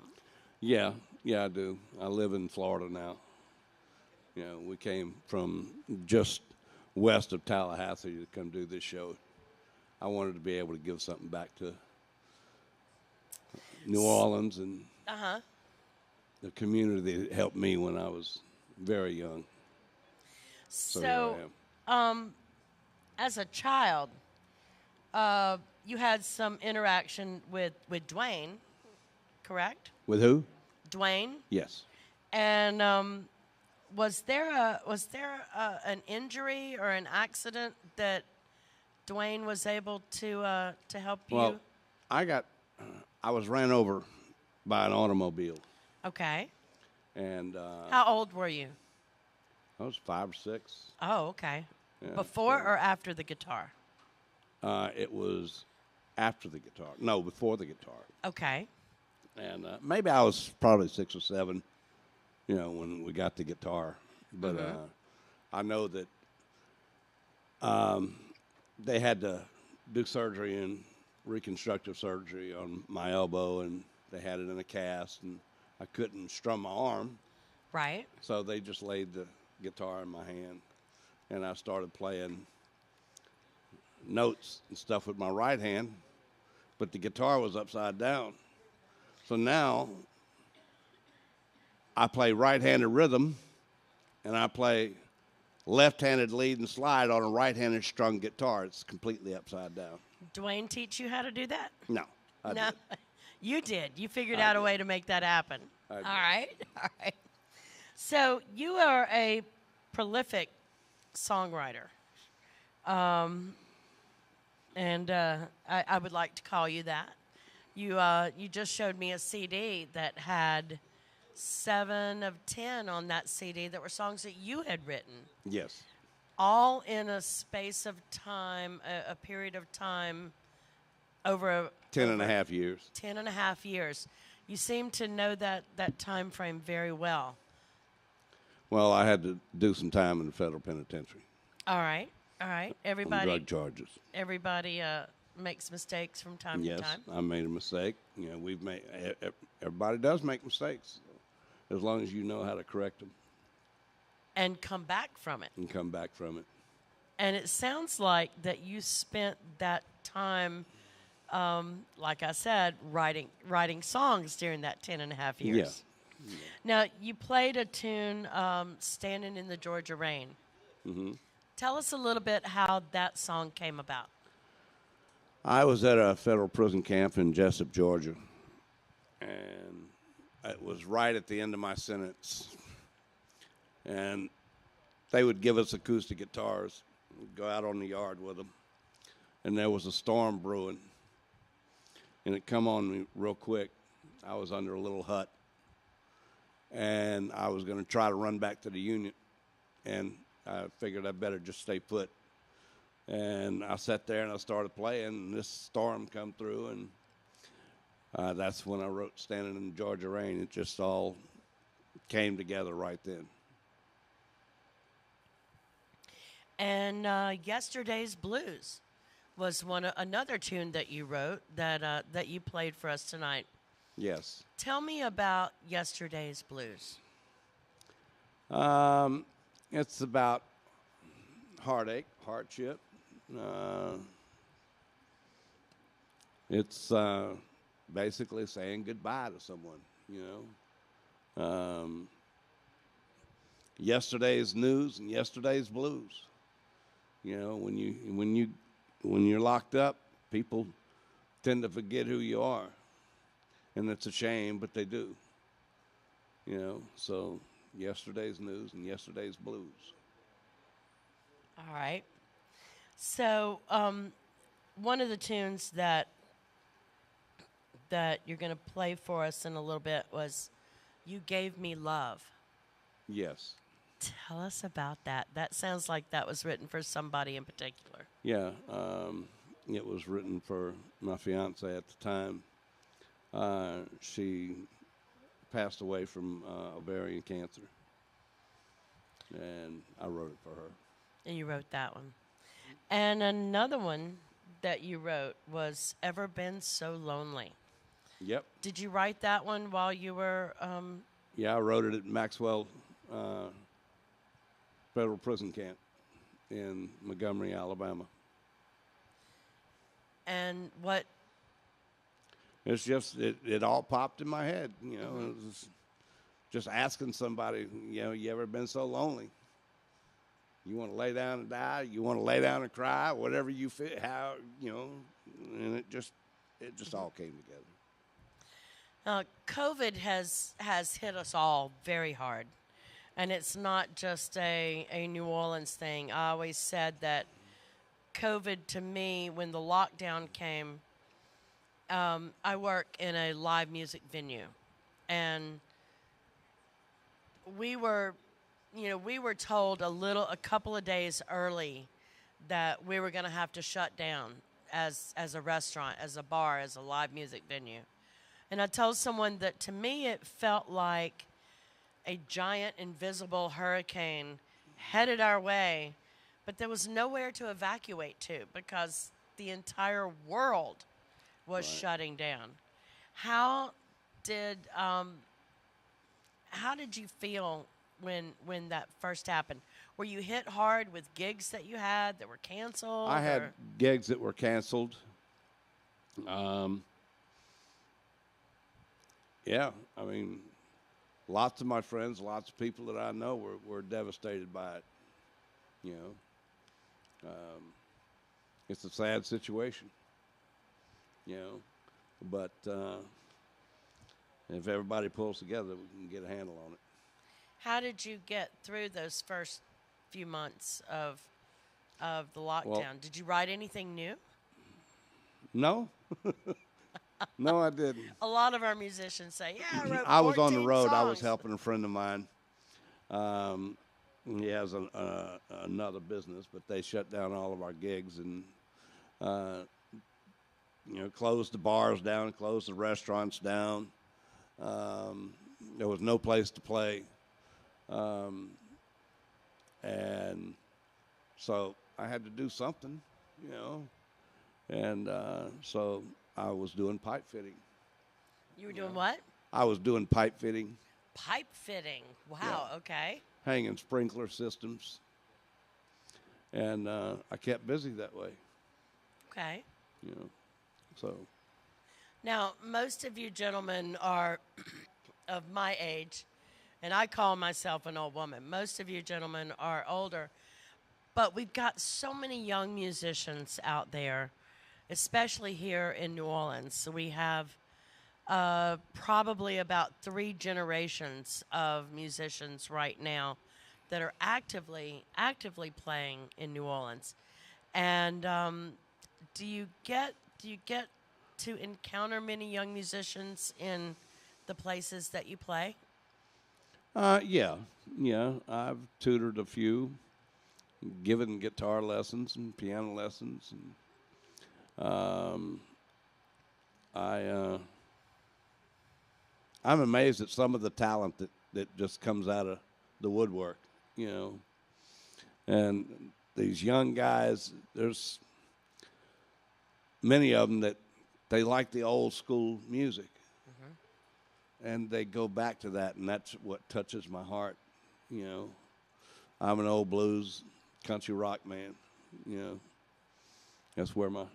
Yeah, I do. I live in Florida now. We came from just west of Tallahassee to come do this show. I wanted to be able to give something back to New Orleans and the community that helped me when I was very young. So here I am. As a child, you had some interaction with Dwayne, correct? With who? Dwayne. Yes. And was there an injury or an accident that Dwayne was able to help you? Well, I was ran over by an automobile. Okay. And How old were you? I was 5 or 6. Oh, okay. Yeah, Before or after the guitar? It was after the guitar. No, before the guitar. Okay. And maybe I was probably 6 or 7, when we got the guitar. But I know that they had to do surgery and reconstructive surgery on my elbow, and they had it in a cast, and I couldn't strum my arm. Right. So they just laid the guitar in my hand, and I started playing notes and stuff with my right hand, but the guitar was upside down. So now I play right-handed rhythm, and I play left-handed lead and slide on a right-handed strung guitar. It's completely upside down. Dwayne teach you how to do that? No, I No, didn't. you did. You figured out a way to make that happen. I did. All right. So you are a prolific songwriter, and I would like to call you that. You just showed me a CD that had 7 of 10 on that CD that were songs that you had written. Yes. All in a space of time, a period of time over 10 and a half years. 10 and a half years. You seem to know that time frame very well. Well, I had to do some time in the federal penitentiary All right. on Everybody drug charges. Makes mistakes from time Yes, to time. I made a mistake. We've made. Everybody does make mistakes, as long as you know how to correct them And come back from it. and come back from it. And it sounds like that you spent that time, like I said, writing songs during that 10 and a half years. Yeah. Now, you played a tune, Standing in the Georgia Rain. Mm-hmm. Tell us a little bit how that song came about. I was at a federal prison camp in Jessup, Georgia, and it was right at the end of my sentence. And they would give us acoustic guitars, we'd go out on the yard with them, and there was a storm brewing, and it come on me real quick. I was under a little hut, and I was going to try to run back to the Union, and I figured I better just stay put. And I sat there and I started playing, and this storm come through, and that's when I wrote Standing in the Georgia Rain. It just all came together right then. And Yesterday's Blues was another tune that you wrote that you played for us tonight. Yes. Tell me about Yesterday's Blues. It's about heartache, hardship. It's basically saying goodbye to someone, you know. Yesterday's news and yesterday's blues. You know, when you're locked up, people tend to forget who you are, and it's a shame, but they do. You know, so yesterday's news and yesterday's blues. All right. So one of the tunes that you're going to play for us in a little bit was "You Gave Me Love." Yes. Tell us about that. That sounds like that was written for somebody in particular. Yeah, it was written for my fiance at the time. She passed away from ovarian cancer, and I wrote it for her. And you wrote that one. And another one that you wrote was "Ever Been So Lonely." Yep. Did you write that one while you were... Yeah, I wrote it at Maxwell Federal Prison Camp in Montgomery, Alabama. And what... It's just, it all popped in my head, you know. It was just asking somebody, you know, you ever been so lonely? You want to lay down and die? You want to lay down and cry? Whatever you feel, how, you know, and it just all came together. COVID has hit us all very hard. And it's not just a New Orleans thing. I always said that COVID, to me, when the lockdown came, I work in a live music venue. And we were told a couple of days early that we were going to have to shut down as a restaurant, as a bar, as a live music venue. And I told someone that to me it felt like a giant invisible hurricane headed our way, but there was nowhere to evacuate to because the entire world was shutting down. How did you feel when that first happened? Were you hit hard with gigs that you had that were canceled? I had gigs that were canceled. Yeah, I mean, lots of my friends, lots of people that I know were devastated by it. You know, it's a sad situation. You know, but if everybody pulls together, we can get a handle on it. How did you get through those first few months of the lockdown? Well, did you write anything new? No. No, I didn't. A lot of our musicians say, yeah, I wrote I was on the 14 road. songs. I was helping a friend of mine. He has another business, but they shut down all of our gigs and, closed the bars down, closed the restaurants down. There was no place to play. And so I had to do something, you know. And so I was doing pipe fitting. You were doing what? I was doing pipe fitting. Pipe fitting. Wow, Yeah. okay. Hanging sprinkler systems. And I kept busy that way, Okay. you know. So Now, most of you gentlemen are of my age, and I call myself an old woman. Most of you gentlemen are older, but we've got so many young musicians out there, especially here in New Orleans. So we have probably about 3 generations of musicians right now that are actively playing in New Orleans. And do you get to encounter many young musicians in the places that you play? yeah, I've tutored a few. given guitar lessons and piano lessons. And I'm amazed at some of the talent that just comes out of the woodwork, you know. And these young guys, there's many of them that they like the old school music. And they go back to that, and that's what touches my heart, you know. I'm an old blues, country rock man, you know. That's where my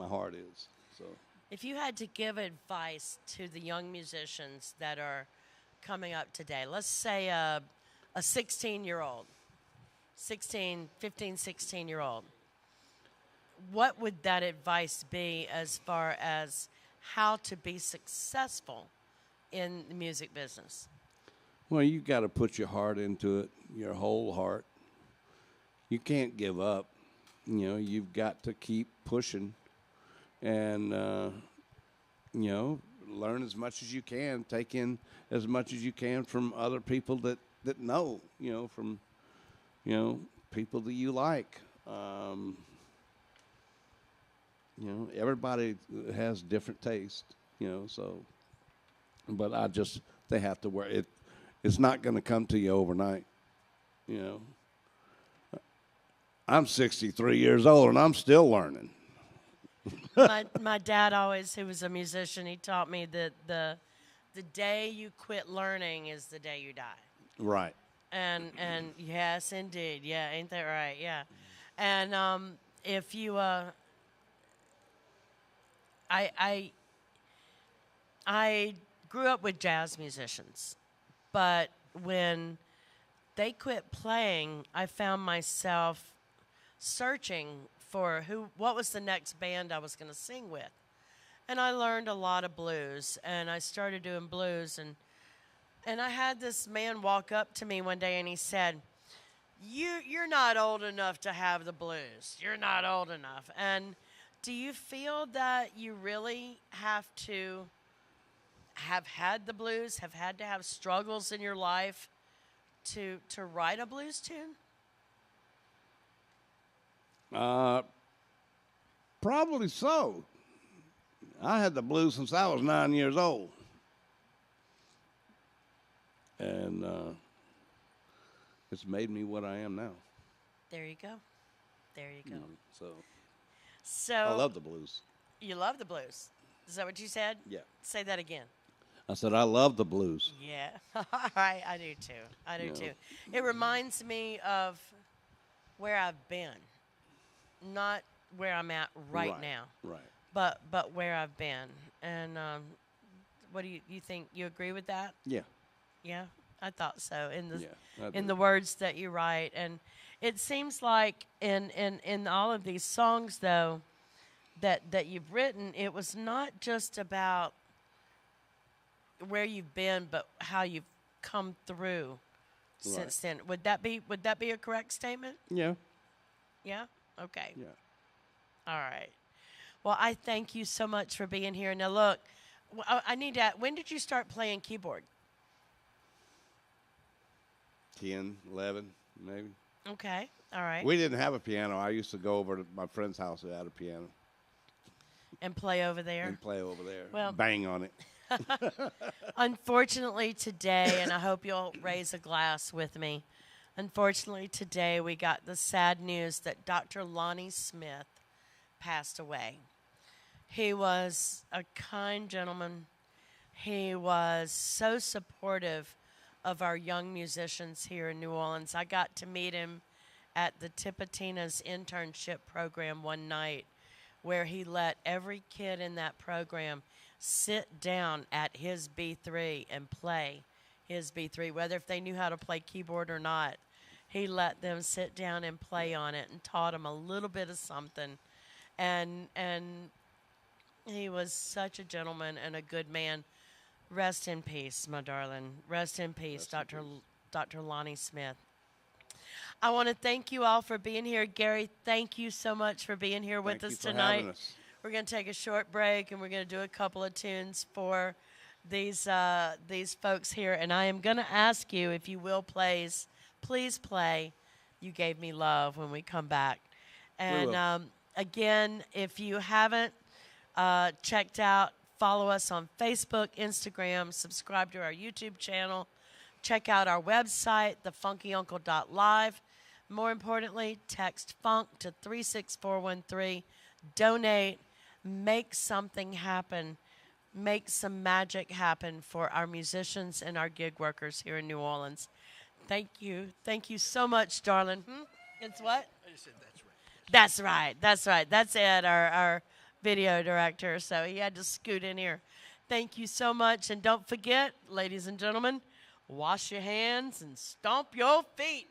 heart is, so. If you had to give advice to the young musicians that are coming up today, let's say a 16-year-old, 15, 16-year-old, what would that advice be as far as how to be successful in the music business? Well, you got to put your heart into it, your whole heart. You can't give up. You know, you've got to keep pushing and, you know, learn as much as you can, take in as much as you can from other people that know, you know, from, you know, people that you like. You know, everybody has different taste, you know, so. But they have to work. It's not going to come to you overnight, you know. I'm 63 years old, and I'm still learning. my dad always, who was a musician, he taught me that the day you quit learning is the day you die. Right. And yes, indeed. Yeah, ain't that right? Yeah. And if you I grew up with jazz musicians, but when they quit playing, I found myself searching for what was the next band I was going to sing with. And I learned a lot of blues, and I started doing blues, and I had this man walk up to me one day, and he said, you're not old enough to have the blues. You're not old enough. And do you feel that you really have to have had the blues, have had to have struggles in your life to write a blues tune? Probably so. I had the blues since I was 9 years old. And it's made me what I am now. There you go. There you go. So I love the blues. You love the blues. Is that what you said? Yeah. Say that again. I said I love the blues. Yeah. I do too. I do too. It reminds me of where I've been. Not where I'm at right now. Right. But where I've been. And what do you think? You agree with that? Yeah. Yeah, I thought so. In the words that you write, and it seems like in all of these songs though that you've written, it was not just about where you've been, but how you've come through since then. Would that be a correct statement? Yeah. Yeah? Okay. Yeah. All right. Well, I thank you so much for being here. Now, look, I need to. When did you start playing keyboard? 10, 11, maybe. Okay. All right. We didn't have a piano. I used to go over to my friend's house that had a piano. And play over there? And play over there. Well, bang on it. Unfortunately today, and I hope you'll raise a glass with me, unfortunately today we got the sad news that Dr. Lonnie Smith passed away. He was a kind gentleman. He was so supportive of our young musicians here in New Orleans. I got to meet him at the Tipitina's internship program one night, where he let every kid in that program sit down at his B3 and play his B3, whether if they knew how to play keyboard or not. He let them sit down and play on it and taught them a little bit of something. And he was such a gentleman and a good man. Rest in peace, my darling. Rest in peace, Dr. Lonnie Smith. I want to thank you all for being here. Gary, thank you so much for being here with us tonight. We're going to take a short break, and we're going to do a couple of tunes for these folks here. And I am going to ask you, if you will please play you gave me love when we come back. will. And again, if you haven't checked out, follow us on Facebook, Instagram, subscribe to our YouTube channel, check out our website, FunkyUncle.Live. More importantly, text FUNK to 36413. Donate. Make something happen. Make some magic happen for our musicians and our gig workers here in New Orleans. Thank you. Thank you so much, darling. It's what? I just said that's right. That's right. That's right. That's Ed, our video director. So he had to scoot in here. Thank you so much. And don't forget, ladies and gentlemen, wash your hands and stomp your feet.